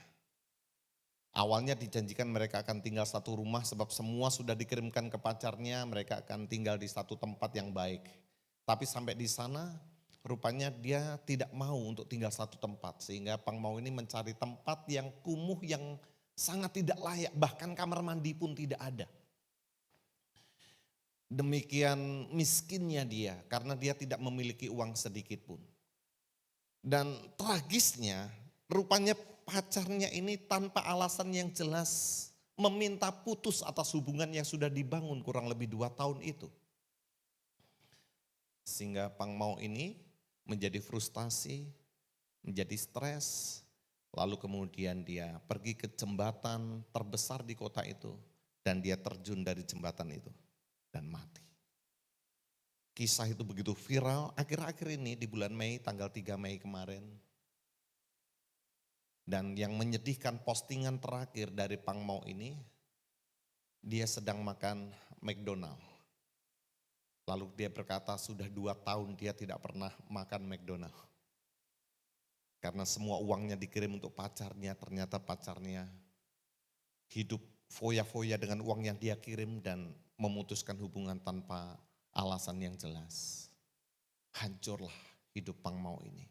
Speaker 2: Awalnya dijanjikan mereka akan tinggal satu rumah sebab semua sudah dikirimkan ke pacarnya, mereka akan tinggal di satu tempat yang baik. Tapi sampai di sana rupanya dia tidak mau untuk tinggal satu tempat. Sehingga Pang Mao ini mencari tempat yang kumuh, yang sangat tidak layak, bahkan kamar mandi pun tidak ada. Demikian miskinnya dia karena dia tidak memiliki uang sedikit pun. Dan tragisnya rupanya pacarnya ini tanpa alasan yang jelas meminta putus atas hubungan yang sudah dibangun kurang lebih 2 tahun itu. Sehingga Pang Mao ini menjadi frustasi, menjadi stres, lalu kemudian dia pergi ke jembatan terbesar di kota itu dan dia terjun dari jembatan itu dan mati. Kisah itu begitu viral akhir-akhir ini di bulan Mei, tanggal 3 Mei kemarin. Dan yang menyedihkan postingan terakhir dari Pang Mao ini, dia sedang makan McDonald. Lalu dia berkata sudah 2 tahun dia tidak pernah makan McDonald. Karena semua uangnya dikirim untuk pacarnya, ternyata pacarnya hidup foya-foya dengan uang yang dia kirim dan memutuskan hubungan tanpa alasan yang jelas. Hancurlah hidup Pang Mao ini.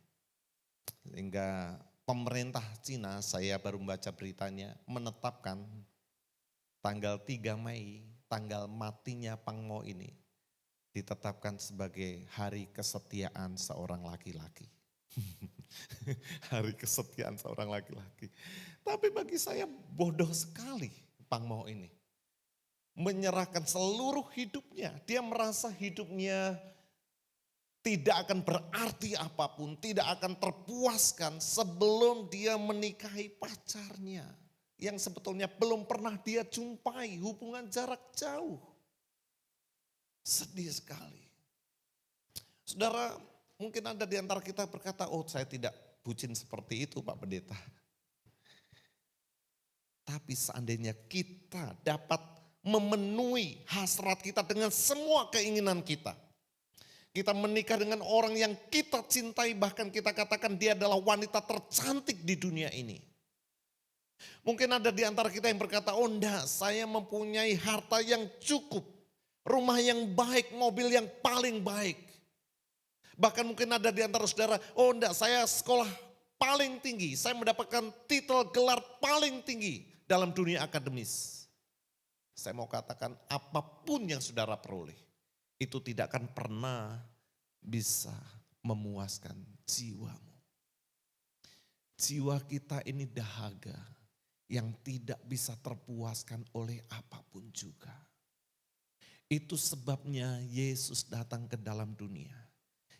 Speaker 2: Sehingga pemerintah Cina, saya baru membaca beritanya, menetapkan tanggal 3 Mei, tanggal matinya Pang Mao ini, ditetapkan sebagai hari kesetiaan seorang laki-laki. Hari kesetiaan seorang laki-laki. Tapi bagi saya bodoh sekali Pang Mao ini. Menyerahkan seluruh hidupnya. Dia merasa hidupnya tidak akan berarti apapun, tidak akan terpuaskan sebelum dia menikahi pacarnya. Yang sebetulnya belum pernah dia jumpai, hubungan jarak jauh. Sedih sekali. Saudara, mungkin ada di antara kita berkata, oh saya tidak bucin seperti itu Pak Pendeta. Tapi seandainya kita dapat memenuhi hasrat kita dengan semua keinginan kita. Kita menikah dengan orang yang kita cintai, bahkan kita katakan dia adalah wanita tercantik di dunia ini. Mungkin ada di antara kita yang berkata, oh enggak, saya mempunyai harta yang cukup. Rumah yang baik, mobil yang paling baik. Bahkan mungkin ada di antara saudara, oh enggak, saya sekolah paling tinggi. Saya mendapatkan titel gelar paling tinggi dalam dunia akademis. Saya mau katakan apapun yang saudara peroleh, itu tidak akan pernah bisa memuaskan jiwamu. Jiwa kita ini dahaga yang tidak bisa terpuaskan oleh apapun juga. Itu sebabnya Yesus datang ke dalam dunia.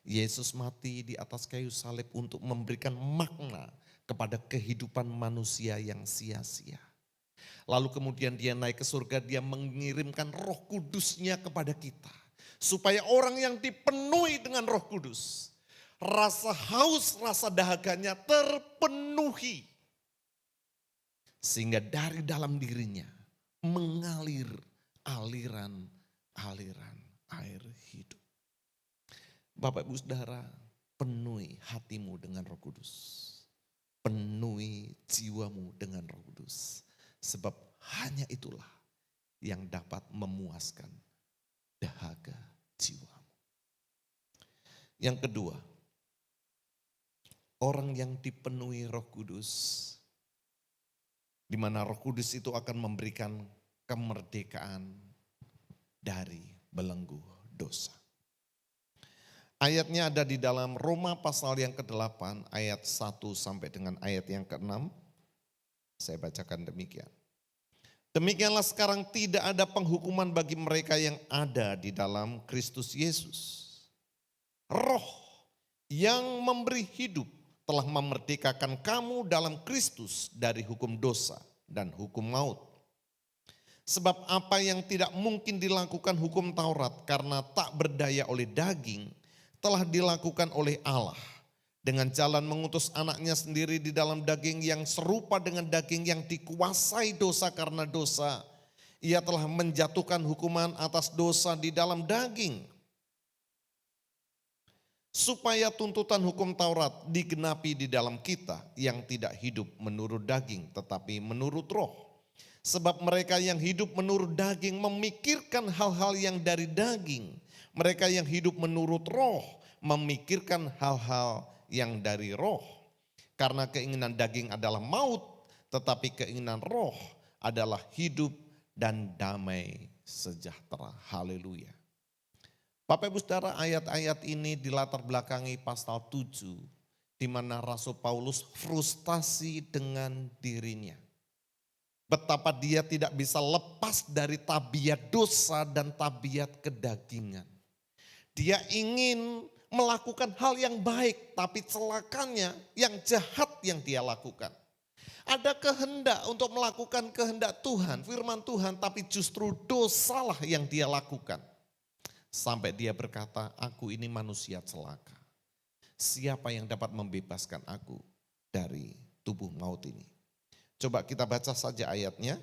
Speaker 2: Yesus mati di atas kayu salib untuk memberikan makna kepada kehidupan manusia yang sia-sia. Lalu kemudian dia naik ke surga, dia mengirimkan Roh Kudusnya kepada kita. Supaya orang yang dipenuhi dengan Roh Kudus, rasa haus, rasa dahaganya terpenuhi. Sehingga dari dalam dirinya mengalir aliran-aliran air hidup. Bapak Ibu Saudara, penuhi hatimu dengan Roh Kudus. Penuhi jiwamu dengan Roh Kudus. Sebab hanya itulah yang dapat memuaskan dahaga jiwamu. Yang kedua, orang yang dipenuhi Roh Kudus, di mana Roh Kudus itu akan memberikan kemerdekaan dari belenggu dosa. Ayatnya ada di dalam Roma pasal yang ke-8 ayat 1 sampai dengan ayat yang ke-6. Saya bacakan demikian. Demikianlah sekarang tidak ada penghukuman bagi mereka yang ada di dalam Kristus Yesus. Roh yang memberi hidup telah memerdekakan kamu dalam Kristus dari hukum dosa dan hukum maut. Sebab apa yang tidak mungkin dilakukan hukum Taurat karena tak berdaya oleh daging, telah dilakukan oleh Allah. Dengan jalan mengutus anaknya sendiri di dalam daging yang serupa dengan daging yang dikuasai dosa karena dosa. Ia telah menjatuhkan hukuman atas dosa di dalam daging. Supaya tuntutan hukum Taurat digenapi di dalam kita yang tidak hidup menurut daging tetapi menurut roh. Sebab mereka yang hidup menurut daging memikirkan hal-hal yang dari daging. Mereka yang hidup menurut roh memikirkan hal-hal yang dari roh. Karena keinginan daging adalah maut, tetapi keinginan roh adalah hidup dan damai sejahtera. Haleluya. Bapak Ibu Saudara, ayat-ayat ini dilatar belakangi pasal 7, di mana Rasul Paulus frustasi dengan dirinya. Betapa dia tidak bisa lepas dari tabiat dosa dan tabiat kedagingan. Dia ingin melakukan hal yang baik, tapi celakanya yang jahat yang dia lakukan. Ada kehendak untuk melakukan kehendak Tuhan, firman Tuhan, tapi justru dosalah yang dia lakukan. Sampai dia berkata, aku ini manusia celaka. Siapa yang dapat membebaskan aku dari tubuh maut ini? Coba kita baca saja ayatnya.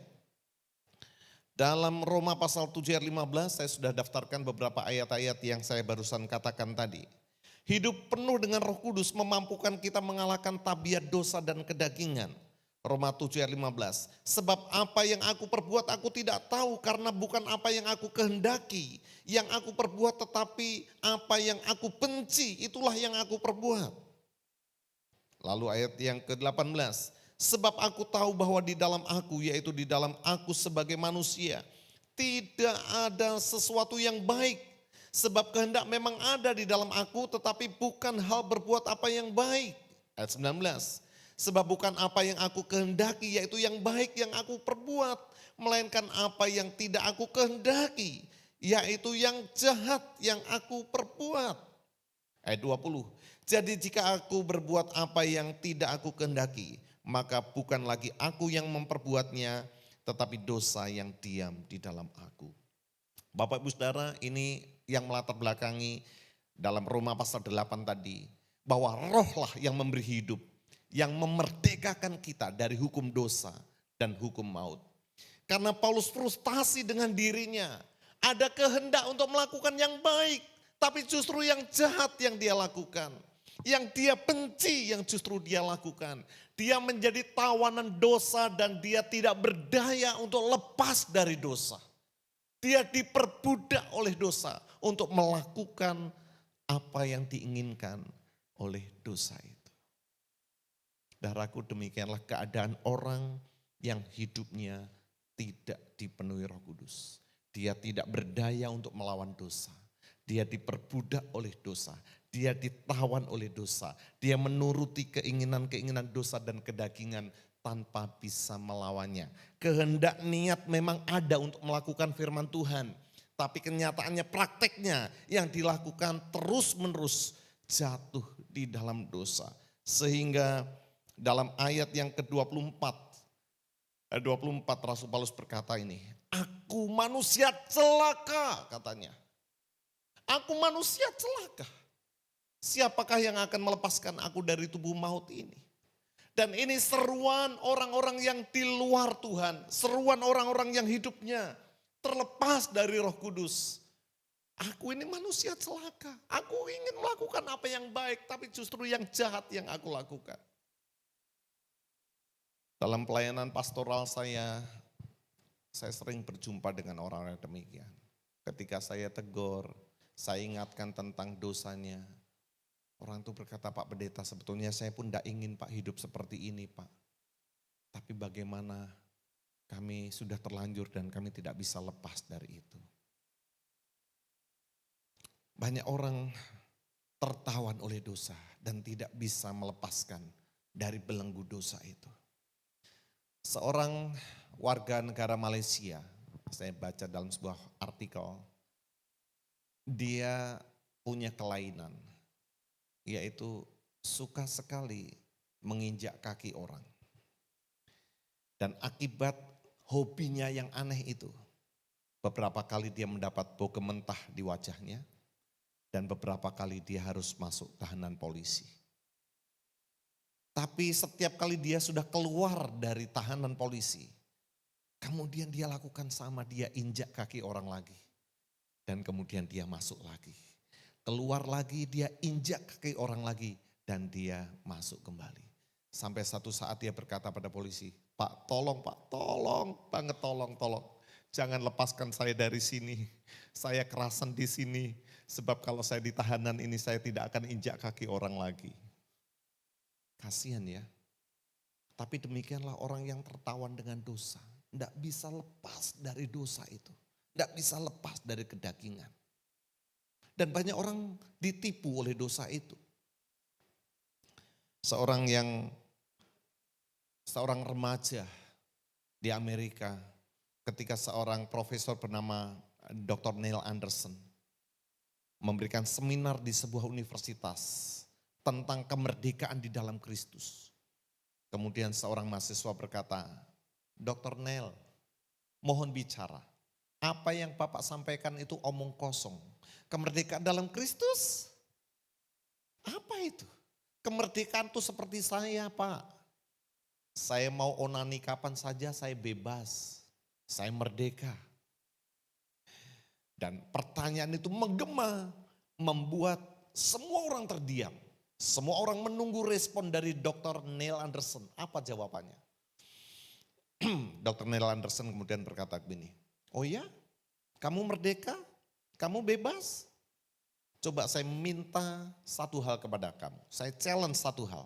Speaker 2: Dalam Roma pasal 7 ayat 15, saya sudah daftarkan beberapa ayat-ayat yang saya barusan katakan tadi. Hidup penuh dengan Roh Kudus memampukan kita mengalahkan tabiat dosa dan kedagingan. Roma 7 ayat 15. Sebab apa yang aku perbuat aku tidak tahu karena bukan apa yang aku kehendaki. Yang aku perbuat tetapi apa yang aku benci itulah yang aku perbuat. Lalu ayat yang ke-18. Sebab aku tahu bahwa di dalam aku, yaitu di dalam aku sebagai manusia, tidak ada sesuatu yang baik. Sebab kehendak memang ada di dalam aku tetapi bukan hal berbuat apa yang baik. Ayat 19. Sebab bukan apa yang aku kehendaki yaitu yang baik yang aku perbuat. Melainkan apa yang tidak aku kehendaki yaitu yang jahat yang aku perbuat. Ayat 20. Jadi jika aku berbuat apa yang tidak aku kehendaki, maka bukan lagi aku yang memperbuatnya, tetapi dosa yang diam di dalam aku. Bapak Ibu Saudara, ini yang melatar belakangi dalam Roma pasal 8 tadi, bahwa rohlah yang memberi hidup, yang memerdekakan kita dari hukum dosa dan hukum maut. Karena Paulus frustasi dengan dirinya, ada kehendak untuk melakukan yang baik, tapi justru yang jahat yang dia lakukan. Yang dia benci yang justru dia lakukan. Dia menjadi tawanan dosa dan dia tidak berdaya untuk lepas dari dosa. Dia diperbudak oleh dosa untuk melakukan apa yang diinginkan oleh dosa itu. Saudaraku, demikianlah keadaan orang yang hidupnya tidak dipenuhi Roh Kudus. Dia tidak berdaya untuk melawan dosa. Dia diperbudak oleh dosa. Dia ditawan oleh dosa. Dia menuruti keinginan-keinginan dosa dan kedagingan tanpa bisa melawannya. Kehendak niat memang ada untuk melakukan firman Tuhan. Tapi kenyataannya prakteknya yang dilakukan terus-menerus jatuh di dalam dosa. Sehingga dalam ayat yang ke-24, ayat 24 Rasul Paulus berkata ini, aku manusia celaka katanya. Aku manusia celaka. Siapakah yang akan melepaskan aku dari tubuh maut ini? Dan ini seruan orang-orang yang di luar Tuhan. Seruan orang-orang yang hidupnya terlepas dari Roh Kudus. Aku ini manusia celaka. Aku ingin melakukan apa yang baik, tapi justru yang jahat yang aku lakukan. Dalam pelayanan pastoral saya sering berjumpa dengan orang-orang demikian. Ketika saya tegur, saya ingatkan tentang dosanya. Orang itu berkata, Pak Pendeta, sebetulnya saya pun tidak ingin Pak hidup seperti ini Pak. Tapi bagaimana kami sudah terlanjur dan kami tidak bisa lepas dari itu. Banyak orang tertawan oleh dosa dan tidak bisa melepaskan dari belenggu dosa itu. Seorang warga negara Malaysia, saya baca dalam sebuah artikel, dia punya kelainan, yaitu suka sekali menginjak kaki orang. Dan akibat hobinya yang aneh itu, beberapa kali dia mendapat bau mentah di wajahnya, dan beberapa kali dia harus masuk tahanan polisi. Tapi setiap kali dia sudah keluar dari tahanan polisi, kemudian dia lakukan sama, dia injak kaki orang lagi. Dan kemudian dia masuk lagi. Keluar lagi, dia injak kaki orang lagi dan dia masuk kembali. Sampai satu saat dia berkata pada polisi, Pak tolong banget tolong. Jangan lepaskan saya dari sini. Saya kerasan di sini. Sebab kalau saya di tahanan ini saya tidak akan injak kaki orang lagi. Kasihan ya. Tapi demikianlah orang yang tertawan dengan dosa. Tidak bisa lepas dari dosa itu. Tidak bisa lepas dari kedagingan. Dan banyak orang ditipu oleh dosa itu. Seorang remaja di Amerika, ketika seorang profesor bernama Dr. Neil Anderson memberikan seminar di sebuah universitas tentang kemerdekaan di dalam Kristus. Kemudian seorang mahasiswa berkata, Dr. Neil, mohon bicara. Apa yang Bapak sampaikan itu omong kosong. Kemerdekaan dalam Kristus? Apa itu? Kemerdekaan itu seperti saya Pak. Saya mau onani kapan saja saya bebas. Saya merdeka. Dan pertanyaan itu menggema, membuat semua orang terdiam. Semua orang menunggu respon dari Dr. Neil Anderson. Apa jawabannya? Dr. Neil Anderson kemudian berkata begini, oh ya, kamu merdeka, kamu bebas. Coba saya minta satu hal kepada kamu, saya challenge satu hal.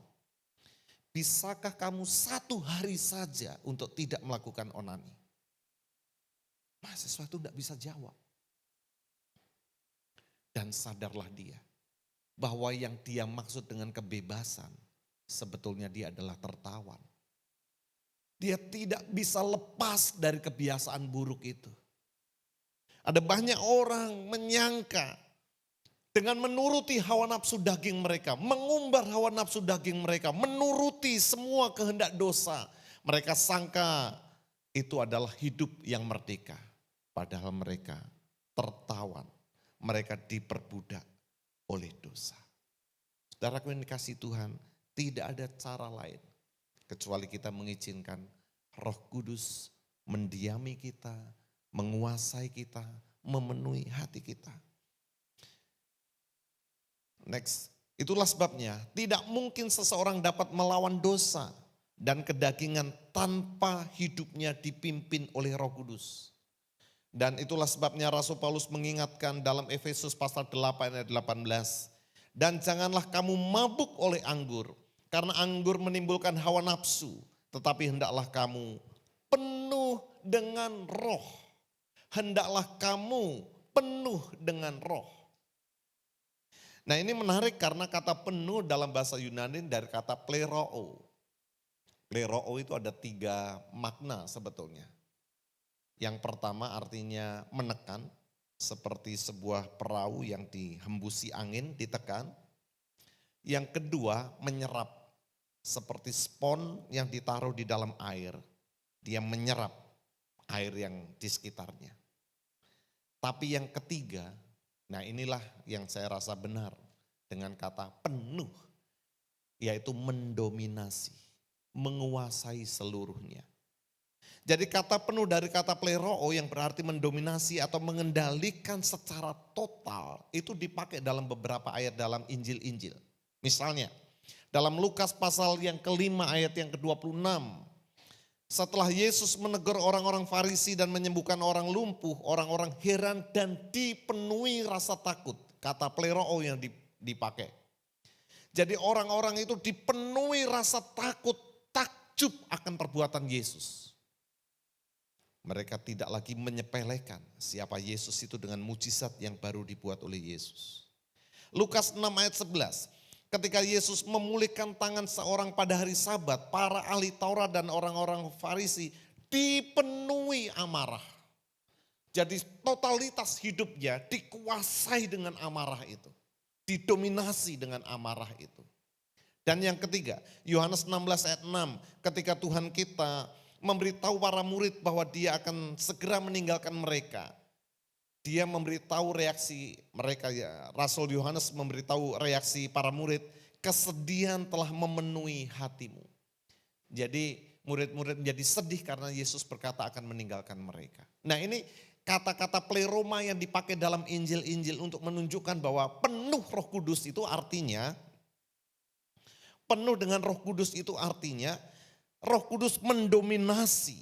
Speaker 2: Bisakah kamu satu hari saja untuk tidak melakukan onani? Mahasiswa itu tidak bisa jawab. Dan sadarlah dia bahwa yang dia maksud dengan kebebasan sebetulnya dia adalah tertawan. Dia tidak bisa lepas dari kebiasaan buruk itu. Ada banyak orang menyangka dengan menuruti hawa nafsu daging mereka, mengumbar hawa nafsu daging mereka, menuruti semua kehendak dosa. Mereka sangka itu adalah hidup yang merdeka. Padahal mereka tertawan, mereka diperbudak oleh dosa. Saudaraku yang dikasihi Tuhan, tidak ada cara lain kecuali kita mengizinkan Roh Kudus mendiami kita, menguasai kita, memenuhi hati kita. Next, itulah sebabnya tidak mungkin seseorang dapat melawan dosa dan kedagingan tanpa hidupnya dipimpin oleh Roh Kudus. Dan itulah sebabnya Rasul Paulus mengingatkan dalam Efesus pasal 8 ayat 18. Dan janganlah kamu mabuk oleh anggur, karena anggur menimbulkan hawa nafsu, tetapi hendaklah kamu penuh dengan roh. Hendaklah kamu penuh dengan roh. Nah ini menarik karena kata penuh dalam bahasa Yunani dari kata pleroo. Pleroo itu ada 3 makna sebetulnya. Yang pertama artinya menekan, seperti sebuah perahu yang dihembusi angin, ditekan. Yang kedua menyerap, seperti spons yang ditaruh di dalam air. Dia menyerap air yang di sekitarnya. Tapi yang ketiga, nah inilah yang saya rasa benar dengan kata penuh, yaitu mendominasi, menguasai seluruhnya. Jadi kata penuh dari kata pleroo yang berarti mendominasi atau mengendalikan secara total itu dipakai dalam beberapa ayat dalam Injil-Injil. Misalnya dalam Lukas pasal yang kelima ayat yang ke-26. Setelah Yesus menegur orang-orang Farisi dan menyembuhkan orang lumpuh, orang-orang heran dan dipenuhi rasa takut. Kata pleroo yang dipakai. Jadi orang-orang itu dipenuhi rasa takut, takjub akan perbuatan Yesus. Mereka tidak lagi menyepelekan siapa Yesus itu dengan mujizat yang baru dibuat oleh Yesus. Lukas 6 ayat 11. Ketika Yesus memulihkan tangan seorang pada hari Sabat, para ahli Taurat dan orang-orang Farisi dipenuhi amarah. Jadi totalitas hidupnya dikuasai dengan amarah itu. Didominasi dengan amarah itu. Dan yang ketiga, Yohanes 16 ayat 6, ketika Tuhan kita memberitahu para murid bahwa dia akan segera meninggalkan mereka. Dia memberitahu reaksi mereka, ya, Rasul Yohanes memberitahu reaksi para murid, kesedihan telah memenuhi hatimu. Jadi murid-murid menjadi sedih karena Yesus berkata akan meninggalkan mereka. Nah ini kata-kata pleroma yang dipakai dalam Injil-Injil untuk menunjukkan bahwa penuh Roh Kudus itu artinya, penuh dengan Roh Kudus itu artinya Roh Kudus mendominasi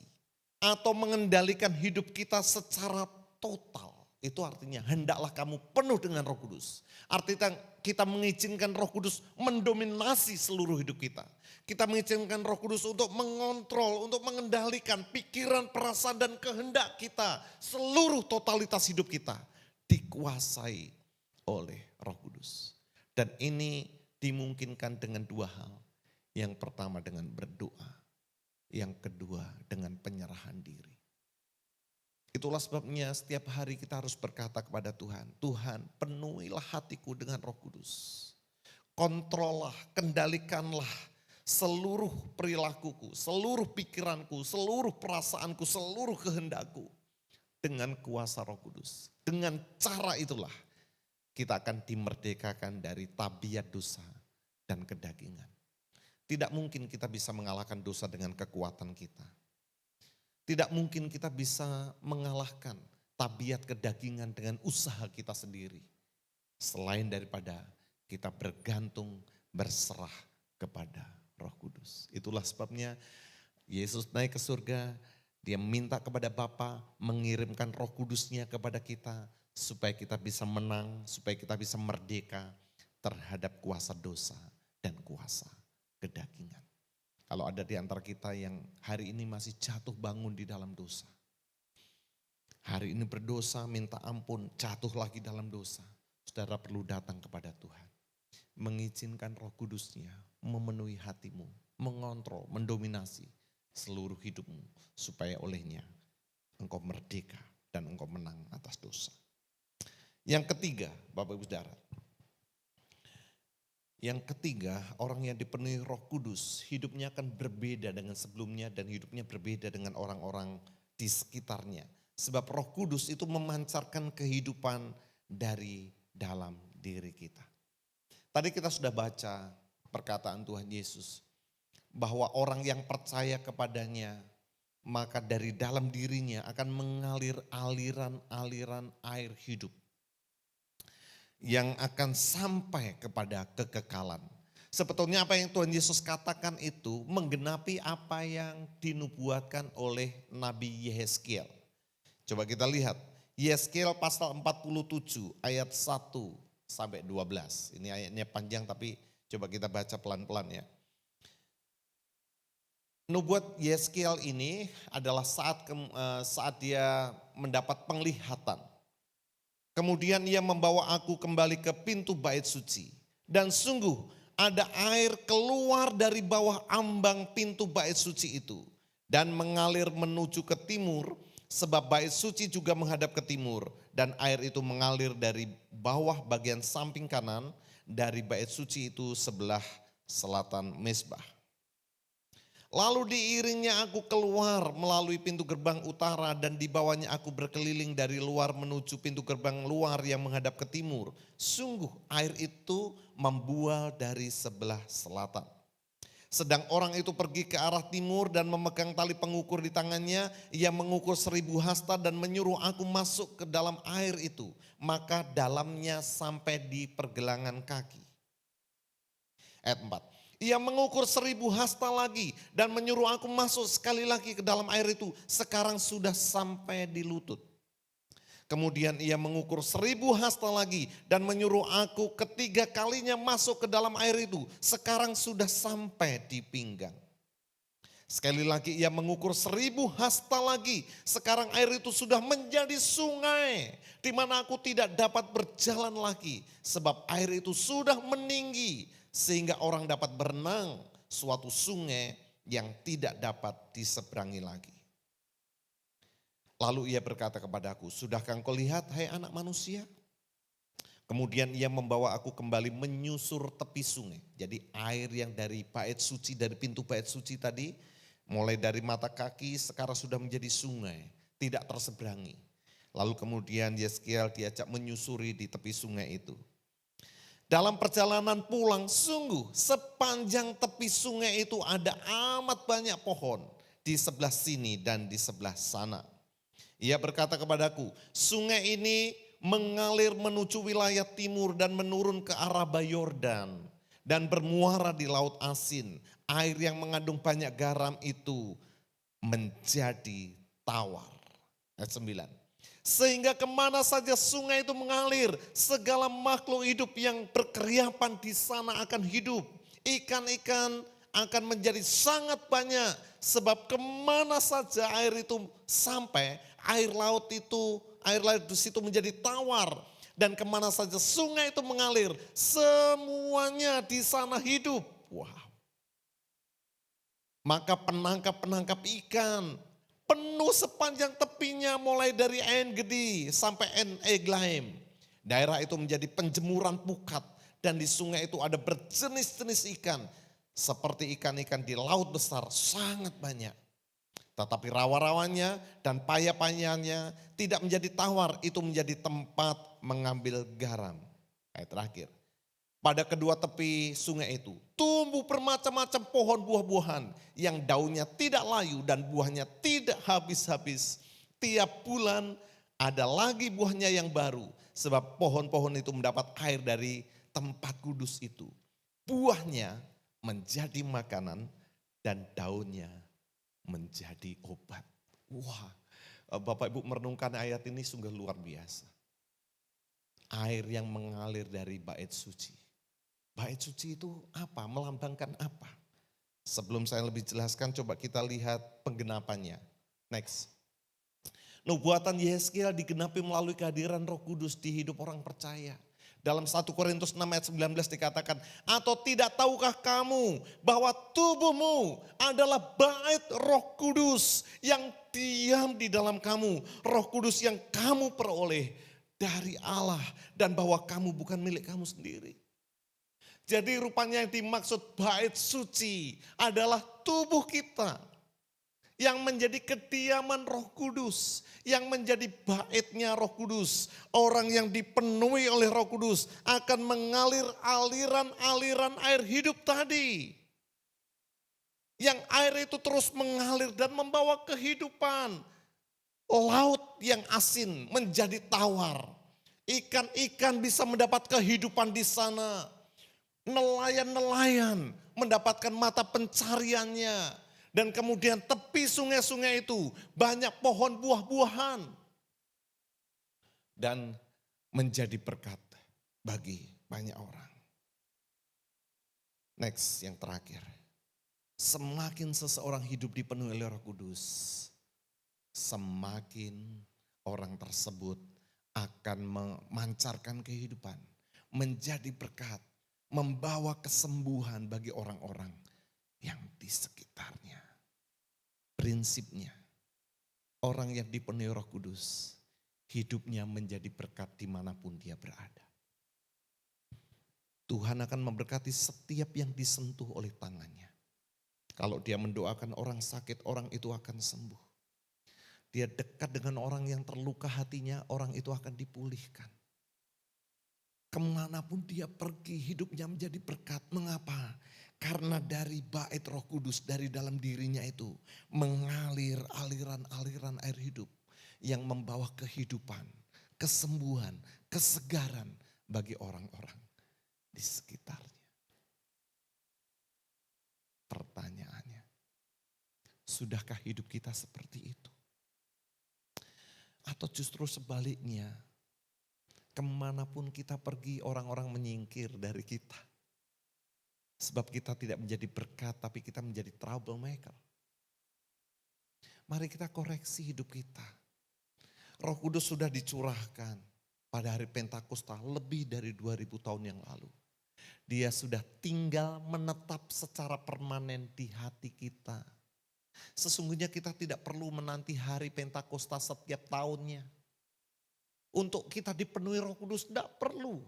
Speaker 2: atau mengendalikan hidup kita secara total. Itu artinya hendaklah kamu penuh dengan Roh Kudus. Artinya kita mengizinkan Roh Kudus mendominasi seluruh hidup kita. Kita mengizinkan Roh Kudus untuk mengontrol, untuk mengendalikan pikiran, perasaan dan kehendak kita. Seluruh totalitas hidup kita dikuasai oleh Roh Kudus. Dan ini dimungkinkan dengan 2 hal. Yang pertama dengan berdoa. Yang kedua dengan penyerahan diri. Itulah sebabnya setiap hari kita harus berkata kepada Tuhan, Tuhan penuhilah hatiku dengan Roh Kudus. Kontrollah, kendalikanlah seluruh perilakuku, seluruh pikiranku, seluruh perasaanku, seluruh kehendakku dengan kuasa Roh Kudus. Dengan cara itulah kita akan dimerdekakan dari tabiat dosa dan kedagingan. Tidak mungkin kita bisa mengalahkan dosa dengan kekuatan kita. Tidak mungkin kita bisa mengalahkan tabiat kedagingan dengan usaha kita sendiri. Selain daripada kita bergantung, berserah kepada Roh Kudus. Itulah sebabnya Yesus naik ke surga Dia minta kepada Bapa mengirimkan Roh Kudus-Nya kepada kita supaya kita bisa menang, supaya kita bisa merdeka terhadap kuasa dosa dan kuasa kedagingan. Kalau ada di antara kita yang hari ini masih jatuh bangun di dalam dosa. Hari ini berdosa, minta ampun, jatuh lagi dalam dosa. Saudara perlu datang kepada Tuhan. Mengizinkan Roh Kudus-Nya memenuhi hatimu, mengontrol, mendominasi seluruh hidupmu, supaya olehnya engkau merdeka dan engkau menang atas dosa. Yang ketiga, Bapak Ibu Saudara. Yang ketiga, orang yang dipenuhi Roh Kudus, hidupnya akan berbeda dengan sebelumnya dan hidupnya berbeda dengan orang-orang di sekitarnya. Sebab Roh Kudus itu memancarkan kehidupan dari dalam diri kita. Tadi kita sudah baca perkataan Tuhan Yesus, bahwa orang yang percaya kepadanya, maka dari dalam dirinya akan mengalir aliran-aliran air hidup yang akan sampai kepada kekekalan. Sebetulnya apa yang Tuhan Yesus katakan itu menggenapi apa yang dinubuatkan oleh Nabi Yehezkiel. Coba kita lihat, Yehezkiel pasal 47 ayat 1 sampai 12. Ini ayatnya panjang tapi coba kita baca pelan-pelan ya. Nubuat Yehezkiel ini adalah saat dia mendapat penglihatan. Kemudian ia membawa aku kembali ke pintu bait suci. Dan sungguh ada air keluar dari bawah ambang pintu bait suci itu. Dan mengalir menuju ke timur, sebab bait suci juga menghadap ke timur. Dan air itu mengalir dari bawah bagian samping kanan dari bait suci itu sebelah selatan mezbah. Lalu diiringnya aku keluar melalui pintu gerbang utara dan di bawahnya aku berkeliling dari luar menuju pintu gerbang luar yang menghadap ke timur. Sungguh air itu membual dari sebelah selatan. Sedang orang itu pergi ke arah timur dan memegang tali pengukur di tangannya. Ia mengukur 1000 hasta dan menyuruh aku masuk ke dalam air itu. Maka dalamnya sampai di pergelangan kaki. Ayat 4. Ia mengukur 1000 hasta lagi dan menyuruh aku masuk sekali lagi ke dalam air itu. Sekarang sudah sampai di lutut. Kemudian ia mengukur 1000 hasta lagi dan menyuruh aku ketiga kalinya masuk ke dalam air itu. Sekarang sudah sampai di pinggang. Sekali lagi ia mengukur 1000 hasta lagi. Sekarang air itu sudah menjadi sungai di mana aku tidak dapat berjalan lagi. Sebab air itu sudah meninggi sehingga orang dapat berenang, suatu sungai yang tidak dapat diseberangi lagi. Lalu ia berkata kepadaku, sudahkah engkau lihat hai anak manusia? Kemudian ia membawa aku kembali menyusur tepi sungai. Jadi air yang dari bait suci, dari pintu bait suci tadi, mulai dari mata kaki sekarang sudah menjadi sungai, tidak terseberangi. Lalu kemudian Yehezkiel diajak menyusuri di tepi sungai itu. Dalam perjalanan pulang, sungguh sepanjang tepi sungai itu ada amat banyak pohon di sebelah sini dan di sebelah sana. Ia berkata kepadaku, sungai ini mengalir menuju wilayah timur dan menurun ke arah Yordan dan bermuara di Laut Asin. Air yang mengandung banyak garam itu menjadi tawar. Ayat 9. Sehingga kemana saja sungai itu mengalir, segala makhluk hidup yang berkeriapan di sana akan hidup. Ikan-ikan akan menjadi sangat banyak, sebab kemana saja air itu sampai, air laut di situ menjadi tawar. Dan kemana saja sungai itu mengalir, semuanya di sana hidup. Wow. Maka penangkap-penangkap ikan penuh sepanjang tepinya mulai dari En Gedi sampai En Eglaim. Daerah itu menjadi penjemuran pukat dan di sungai itu ada berjenis-jenis ikan. Seperti ikan-ikan di laut besar sangat banyak. Tetapi rawa-rawanya dan paya-payanya tidak menjadi tawar, itu menjadi tempat mengambil garam. Ayat terakhir. Pada kedua tepi sungai itu tumbuh bermacam-macam pohon buah-buahan yang daunnya tidak layu dan buahnya tidak habis-habis. Tiap bulan ada lagi buahnya yang baru sebab pohon-pohon itu mendapat air dari tempat kudus itu. Buahnya menjadi makanan dan daunnya menjadi obat. Wah, Bapak Ibu merenungkan ayat ini sungguh luar biasa. Air yang mengalir dari bait suci. Bait suci itu apa? Melambangkan apa? Sebelum saya lebih jelaskan, coba kita lihat penggenapannya. Next. Nubuatan Yehezkiel digenapi melalui kehadiran Roh Kudus di hidup orang percaya. Dalam 1 Korintus 6 ayat 19 dikatakan, atau tidak tahukah kamu bahwa tubuhmu adalah bait Roh Kudus yang diam di dalam kamu. Roh Kudus yang kamu peroleh dari Allah dan bahwa kamu bukan milik kamu sendiri. Jadi rupanya yang dimaksud bait suci adalah tubuh kita yang menjadi kediaman Roh Kudus, yang menjadi baitnya Roh Kudus. Orang yang dipenuhi oleh Roh Kudus akan mengalir aliran-aliran air hidup tadi. Yang air itu terus mengalir dan membawa kehidupan. Laut yang asin menjadi tawar. Ikan-ikan bisa mendapat kehidupan di sana. Nelayan-nelayan mendapatkan mata pencariannya. Dan kemudian tepi sungai-sungai itu banyak pohon buah-buahan. Dan menjadi berkat bagi banyak orang. Next, yang terakhir. Semakin seseorang hidup dipenuhi oleh Roh Kudus, semakin orang tersebut akan memancarkan kehidupan. Menjadi berkat. Membawa kesembuhan bagi orang-orang yang di sekitarnya. Prinsipnya, orang yang dipenuhi Roh Kudus, hidupnya menjadi berkat dimanapun dia berada. Tuhan akan memberkati setiap yang disentuh oleh tangannya. Kalau dia mendoakan orang sakit, orang itu akan sembuh. Dia dekat dengan orang yang terluka hatinya, orang itu akan dipulihkan. Kemanapun dia pergi, hidupnya menjadi berkat. Mengapa? Karena dari bait Roh Kudus, dari dalam dirinya itu mengalir aliran-aliran air hidup yang membawa kehidupan, kesembuhan, kesegaran bagi orang-orang di sekitarnya. Pertanyaannya, sudahkah hidup kita seperti itu? Atau justru sebaliknya, kemanapun kita pergi orang-orang menyingkir dari kita. Sebab kita tidak menjadi berkat tapi kita menjadi troublemaker. Mari kita koreksi hidup kita. Roh Kudus sudah dicurahkan pada hari Pentakosta lebih dari 2000 tahun yang lalu. Dia sudah tinggal menetap secara permanen di hati kita. Sesungguhnya kita tidak perlu menanti hari Pentakosta setiap tahunnya. Untuk kita dipenuhi Roh Kudus tidak perlu.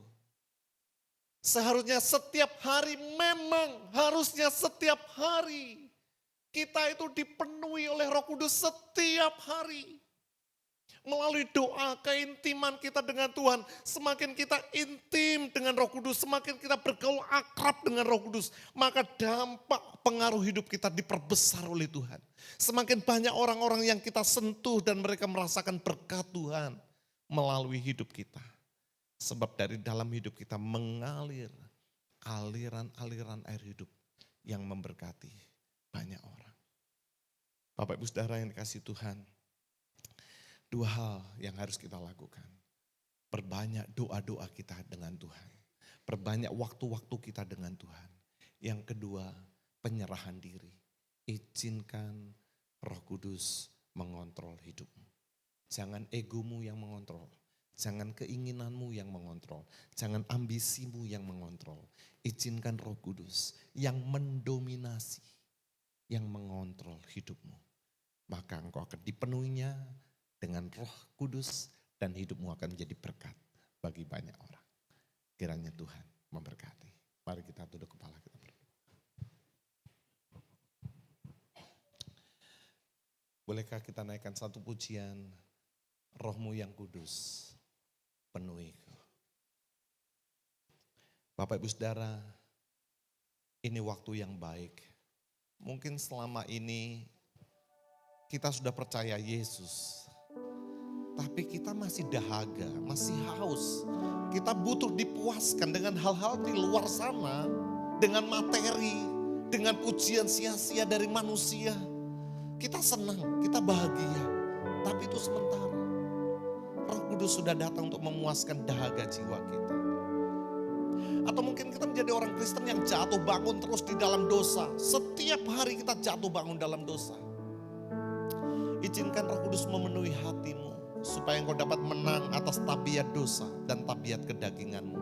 Speaker 2: Seharusnya setiap hari, memang harusnya setiap hari. Kita itu dipenuhi oleh Roh Kudus setiap hari. Melalui doa, keintiman kita dengan Tuhan. Semakin kita intim dengan Roh Kudus, semakin kita bergaul akrab dengan Roh Kudus. Maka dampak pengaruh hidup kita diperbesar oleh Tuhan. Semakin banyak orang-orang yang kita sentuh dan mereka merasakan berkat Tuhan melalui hidup kita. Sebab dari dalam hidup kita mengalir aliran-aliran air hidup yang memberkati banyak orang. Bapak Ibu Saudara yang dikasihi Tuhan, dua hal yang harus kita lakukan. Perbanyak doa-doa kita dengan Tuhan. Perbanyak waktu-waktu kita dengan Tuhan. Yang kedua, penyerahan diri. Izinkan Roh Kudus mengontrol hidupmu. Jangan egomu yang mengontrol. Jangan keinginanmu yang mengontrol. Jangan ambisimu yang mengontrol. Izinkan Roh Kudus yang mendominasi, yang mengontrol hidupmu. Maka engkau akan dipenuhinya dengan Roh Kudus dan hidupmu akan menjadi berkat bagi banyak orang. Kiranya Tuhan memberkati. Mari kita tunduk kepala kita berdoa. Bolehkah kita naikkan satu pujian, Rohmu yang kudus penuhi. Bapak Ibu Saudara, ini waktu yang baik. Mungkin selama ini kita sudah percaya Yesus, tapi kita masih dahaga, masih haus. Kita butuh dipuaskan dengan hal-hal di luar sana, dengan materi, dengan pujian sia-sia dari manusia. Kita senang, kita bahagia. Tapi itu sementara. Roh Kudus sudah datang untuk memuaskan dahaga jiwa kita. Atau mungkin kita menjadi orang Kristen yang jatuh bangun terus di dalam dosa. Setiap hari kita jatuh bangun dalam dosa. Izinkan Roh Kudus memenuhi hatimu supaya engkau dapat menang atas tabiat dosa dan tabiat kedaginganmu.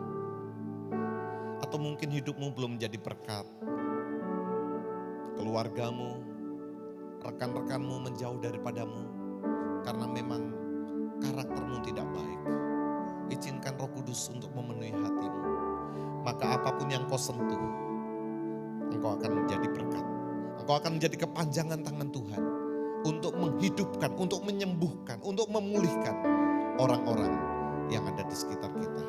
Speaker 2: Atau mungkin hidupmu belum menjadi berkat. Keluargamu, rekan-rekanmu menjauh daripadamu karena memang karaktermu tidak baik. Izinkan Roh Kudus untuk memenuhi hatimu. Maka apapun yang kau sentuh, engkau akan menjadi berkat. Engkau akan menjadi kepanjangan tangan Tuhan untuk menghidupkan, untuk menyembuhkan, untuk memulihkan orang-orang yang ada di sekitar kita.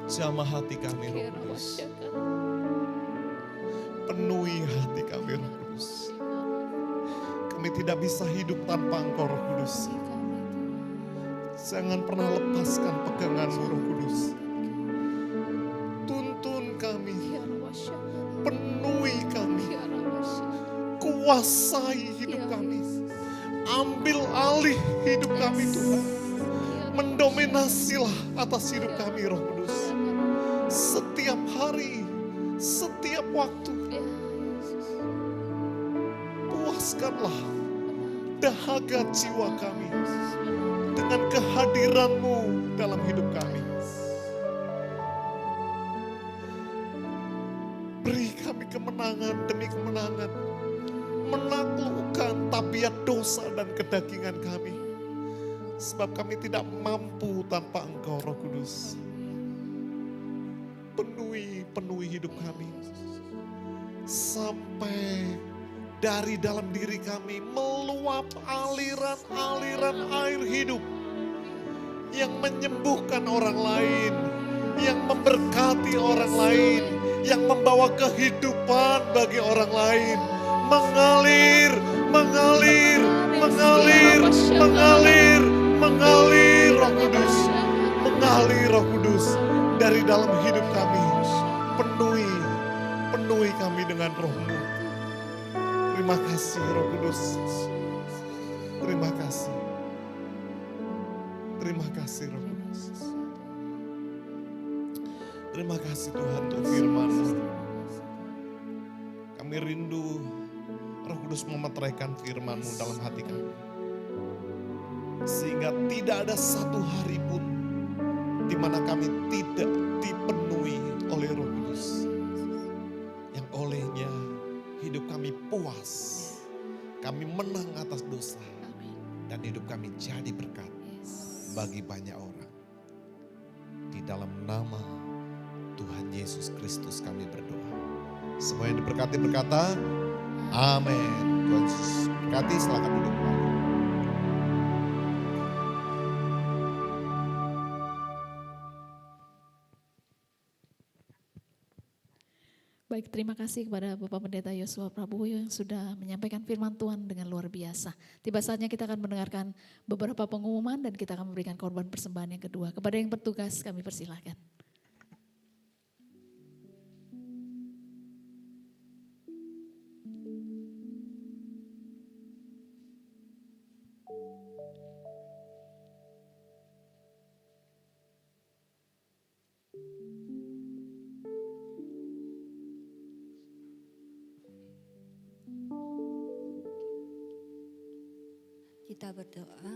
Speaker 2: Jamah hati kami Roh Kudus. Penuhi hati kami Roh Kudus. Kami tidak bisa hidup tanpa Engkau Roh Kudus. Jangan pernah lepaskan pegangan-Mu Roh Kudus. Tuntun kami, penuhi kami, kuasai hidup kami. Ambil alih hidup kami Tuhan. Mendominasilah atas hidup kami Roh Kudus. Setiap hari, setiap waktu. Puaskanlah dahaga jiwa kami dengan kehadiran-Mu dalam hidup kami. Beri kami kemenangan demi kemenangan. Menaklukkan tabiat dosa dan kedagingan kami. Sebab kami tidak mampu tanpa Engkau Roh Kudus. Penuhi hidup kami. Sampai dari dalam diri kami meluap aliran-aliran air hidup. Yang menyembuhkan orang lain. Yang memberkati orang lain. Yang membawa kehidupan bagi orang lain. Mengalir, mengalir, mengalir, mengalir, mengalir Roh Kudus. Mengalir Roh Kudus dari dalam hidup kami. Penuhi kami dengan Roh-Mu. Terima kasih Roh Kudus. Terima kasih. Terima kasih Roh Kudus. Terima kasih Tuhan untuk firman-Mu. Kami rindu Roh Kudus memeteraikan firman-Mu dalam hati kami. Sehingga tidak ada satu hari pun di mana kami tidak dipenuhi oleh Roh Kudus. Yang olehnya hidup kami puas. Kami menang atas dosa. Dan hidup kami jadi berkat bagi banyak orang. Di dalam nama Tuhan Yesus Kristus kami berdoa. Semua yang diberkati berkata, amin. Tuhan Yesus berkati, silakan duduk kembali.
Speaker 1: Baik, terima kasih kepada Bapak Pendeta Yosua Prabowo yang sudah menyampaikan firman Tuhan dengan luar biasa. Tiba saatnya kita akan mendengarkan beberapa pengumuman dan kita akan memberikan korban persembahan yang kedua. Kepada yang bertugas kami persilahkan.
Speaker 3: Kita berdoa.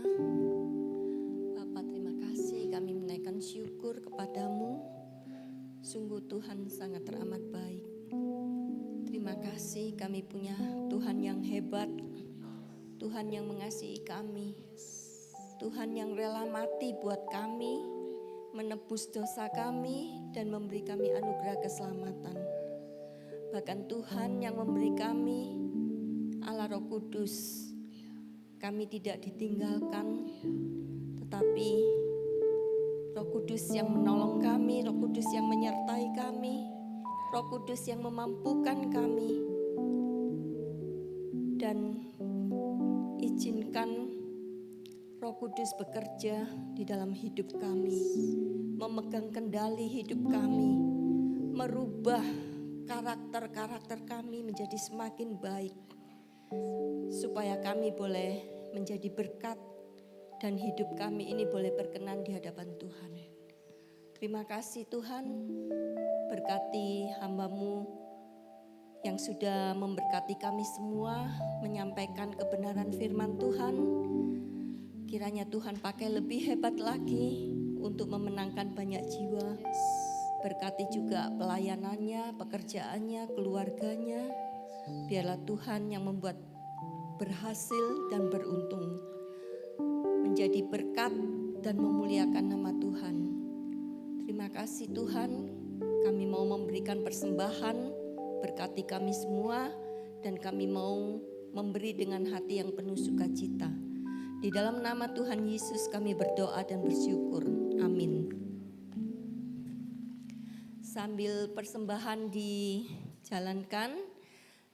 Speaker 3: Bapa, terima kasih, kami menaikkan syukur kepadamu. Sungguh Tuhan sangat teramat baik. Terima kasih kami punya Tuhan yang hebat. Tuhan yang mengasihi kami. Tuhan yang rela mati buat kami, menebus dosa kami dan memberi kami anugerah keselamatan. Bahkan Tuhan yang memberi kami Allah Roh Kudus. Kami tidak ditinggalkan, tetapi Roh Kudus yang menolong kami, Roh Kudus yang menyertai kami, Roh Kudus yang memampukan kami. Dan izinkan Roh Kudus bekerja di dalam hidup kami, memegang kendali hidup kami, merubah karakter-karakter kami menjadi semakin baik. Supaya kami boleh menjadi berkat dan hidup kami ini boleh berkenan di hadapan Tuhan. Terima kasih Tuhan, berkati hamba-Mu yang sudah memberkati kami semua, menyampaikan kebenaran firman Tuhan. Kiranya Tuhan pakai lebih hebat lagi untuk memenangkan banyak jiwa. Berkati juga pelayanannya, pekerjaannya, keluarganya. Biarlah Tuhan yang membuat berhasil dan beruntung, menjadi berkat dan memuliakan nama Tuhan. Terima kasih Tuhan, kami mau memberikan persembahan, berkati kami semua dan kami mau memberi dengan hati yang penuh sukacita. Di dalam nama Tuhan Yesus kami berdoa dan bersyukur. Amin. Sambil persembahan dijalankan,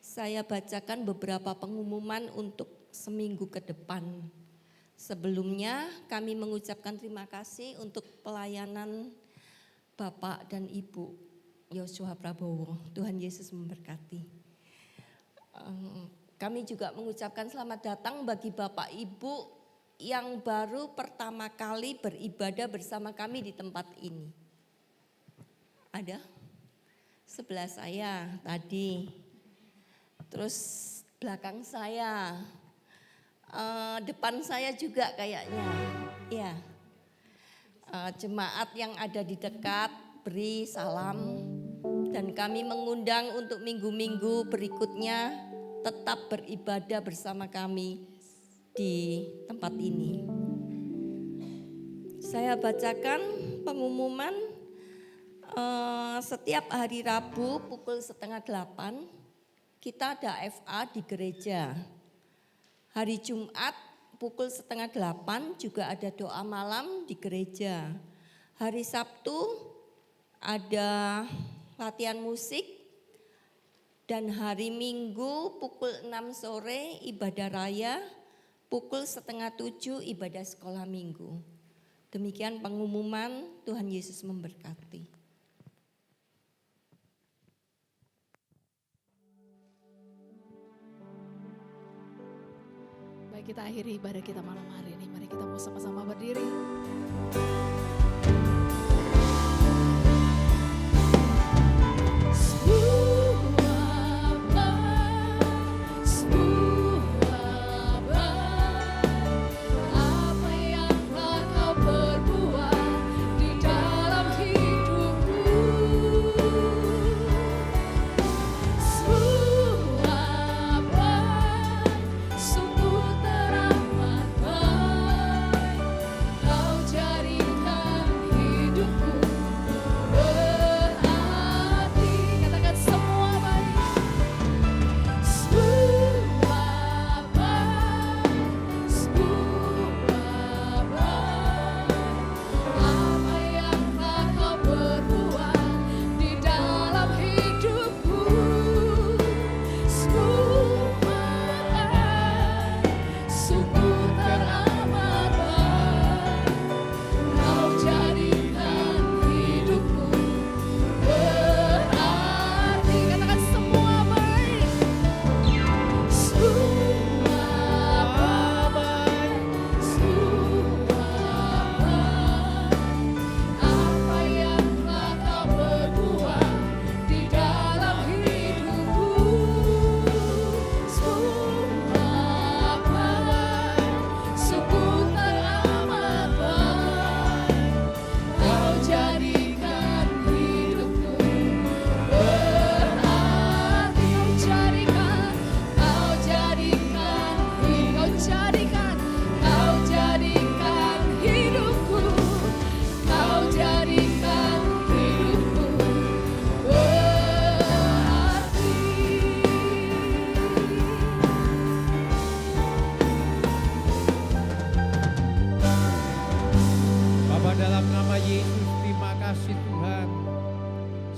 Speaker 3: saya bacakan beberapa pengumuman untuk seminggu ke depan. Sebelumnya kami mengucapkan terima kasih untuk pelayanan Bapak dan Ibu Yosua Prabowo. Tuhan Yesus memberkati. Kami juga mengucapkan selamat datang bagi Bapak Ibu yang baru pertama kali beribadah bersama kami di tempat ini. Ada? Sebelah saya tadi. Terus belakang saya. Depan saya juga kayaknya. Ya. Jemaat yang ada di dekat beri salam. Dan kami mengundang untuk minggu-minggu berikutnya tetap beribadah bersama kami di tempat ini. Saya bacakan pengumuman setiap hari Rabu pukul 7:30 kita ada FA di gereja. Hari Jumat pukul 7:30 juga ada doa malam di gereja. Hari Sabtu ada latihan musik. Dan hari Minggu pukul 6 sore ibadah raya, pukul 6:30 ibadah sekolah minggu. Demikian pengumuman, Tuhan Yesus memberkati.
Speaker 1: Baik, kita akhiri ibadah kita malam hari ini. Mari kita mau sama-sama berdiri.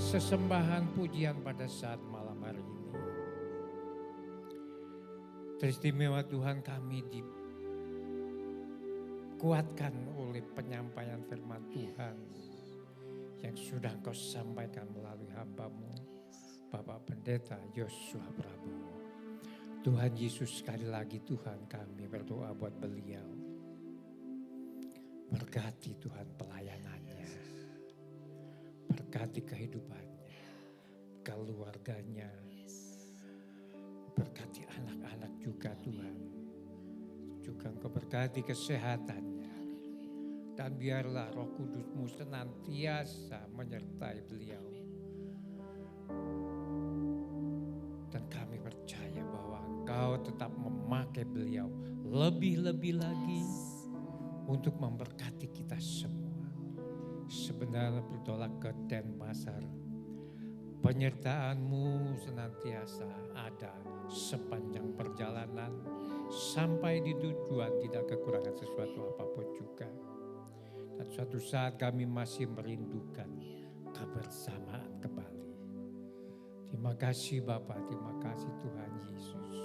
Speaker 4: Sesembahan pujian pada saat malam hari ini. Teristimewa Tuhan, kami dikuatkan oleh penyampaian firman Tuhan yang sudah Kau sampaikan melalui hamba-Mu, Bapak Pendeta Yosua Prabowo. Tuhan Yesus, sekali lagi Tuhan, kami berdoa buat beliau. Berkati Tuhan pelayanannya. Berkati kehidupannya, keluarganya, berkati anak-anak juga Tuhan. Juga Engkau berkati kesehatannya. Dan biarlah Roh Kudus-Mu senantiasa menyertai beliau. Dan kami percaya bahwa Engkau tetap memakai beliau lebih-lebih lagi untuk memberkati kita semua. Sebenarnya bertolak ke Denpasar, penyertaan-Mu senantiasa ada sepanjang perjalanan sampai di tujuan, tidak kekurangan sesuatu apapun juga. Dan suatu saat kami masih merindukan kebersamaan kembali. Terima kasih Bapa, terima kasih Tuhan Yesus.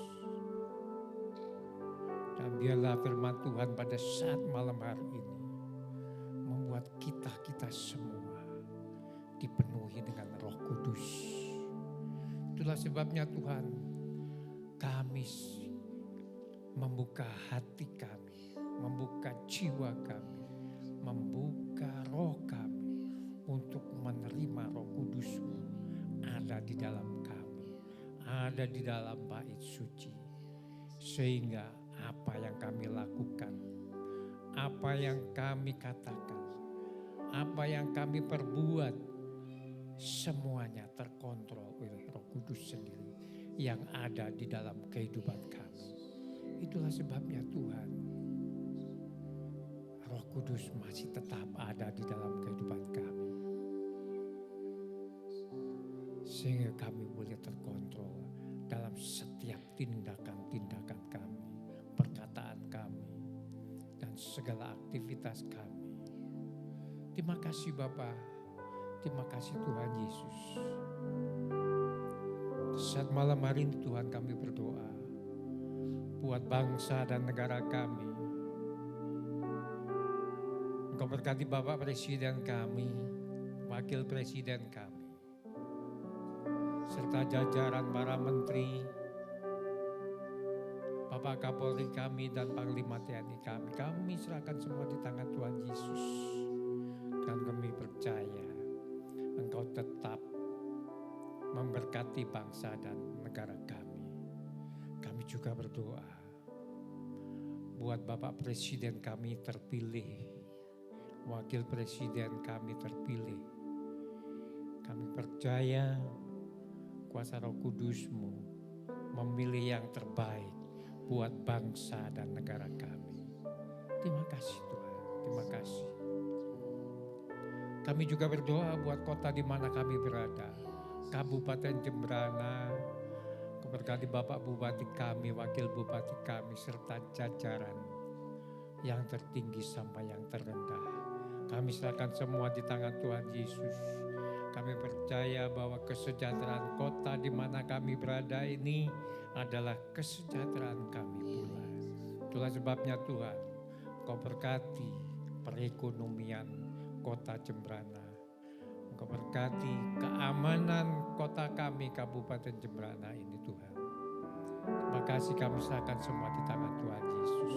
Speaker 4: Dan biarlah firman Tuhan pada saat malam hari ini membuat kita semua dipenuhi dengan Roh Kudus. Itulah sebabnya Tuhan, kami membuka hati kami, membuka jiwa kami, membuka roh kami untuk menerima Roh Kudus-Mu ada di dalam kami, ada di dalam bait suci. Sehingga apa yang kami lakukan, apa yang kami katakan, apa yang kami perbuat, semuanya terkontrol oleh Roh Kudus sendiri yang ada di dalam kehidupan kami. Itulah sebabnya Tuhan, Roh Kudus masih tetap ada di dalam kehidupan kami. Sehingga kami boleh terkontrol dalam setiap tindakan-tindakan kami, perkataan kami, dan segala aktivitas kami. Terima kasih Bapa, terima kasih Tuhan Yesus. Saat malam hari ini Tuhan kami berdoa buat bangsa dan negara kami. Engkau berkati Bapak Presiden kami, Wakil Presiden kami, serta jajaran para menteri, Bapak Kapolri kami dan Panglima TNI kami. Kami serahkan semua di tangan Tuhan Yesus. Dan kami percaya Engkau tetap memberkati bangsa dan negara kami. Kami juga berdoa buat Bapak Presiden kami terpilih, Wakil Presiden kami terpilih. Kami percaya kuasa Roh Kudus-Mu memilih yang terbaik buat bangsa dan negara kami. Terima kasih Tuhan, terima kasih. Kami juga berdoa buat kota di mana kami berada, Kabupaten Jembrana. Berkati Bapak Bupati kami, Wakil Bupati kami, serta jajaran yang tertinggi sampai yang terendah. Kami serahkan semua di tangan Tuhan Yesus. Kami percaya bahwa kesejahteraan kota di mana kami berada ini adalah kesejahteraan kami pula. Itulah sebabnya Tuhan, Kau berkati perekonomian kota Jembrana. Engkau berkati keamanan kota kami, Kabupaten Jembrana ini Tuhan. Terima kasih, kami serahkan semua di tangan Tuhan Yesus.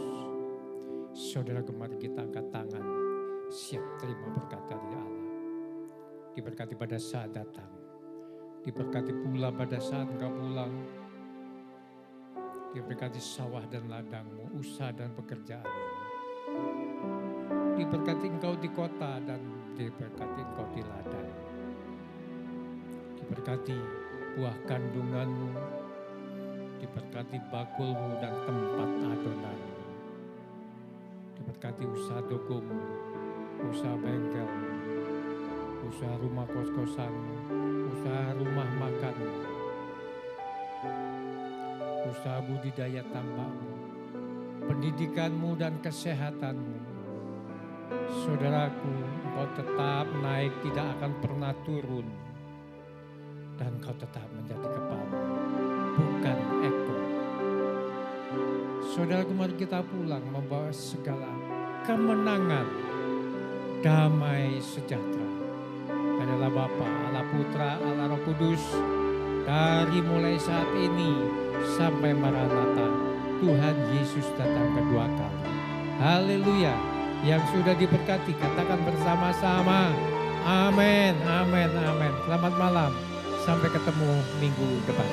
Speaker 4: Saudara, kemari kita angkat tangan, siap terima berkat dari Allah. Diberkati pada saat datang, diberkati pula pada saat engkau pulang. Diberkati sawah dan ladangmu, usaha dan pekerjaanmu. Diberkati engkau di kota dan diberkati engkau di ladang. Diberkati buah kandunganmu, diberkati bakulmu dan tempat adonanmu. Diberkati usaha tokomu, usaha bengkelmu, usaha rumah kos-kosanmu, usaha rumah makanmu, usaha budidaya tambakmu, pendidikanmu dan kesehatanmu. Saudaraku, engkau tetap naik, tidak akan pernah turun. Dan engkau tetap menjadi kepala, bukan ekor. Saudaraku, mari kita pulang membawa segala kemenangan, damai sejahtera. Adalah Bapa, Allah Putra, Allah Roh Kudus, dari mulai saat ini sampai Maranatha, Tuhan Yesus datang kedua kali. Haleluya. Yang sudah diberkati katakan bersama-sama, amin, amin, amin. Selamat malam, sampai ketemu minggu depan.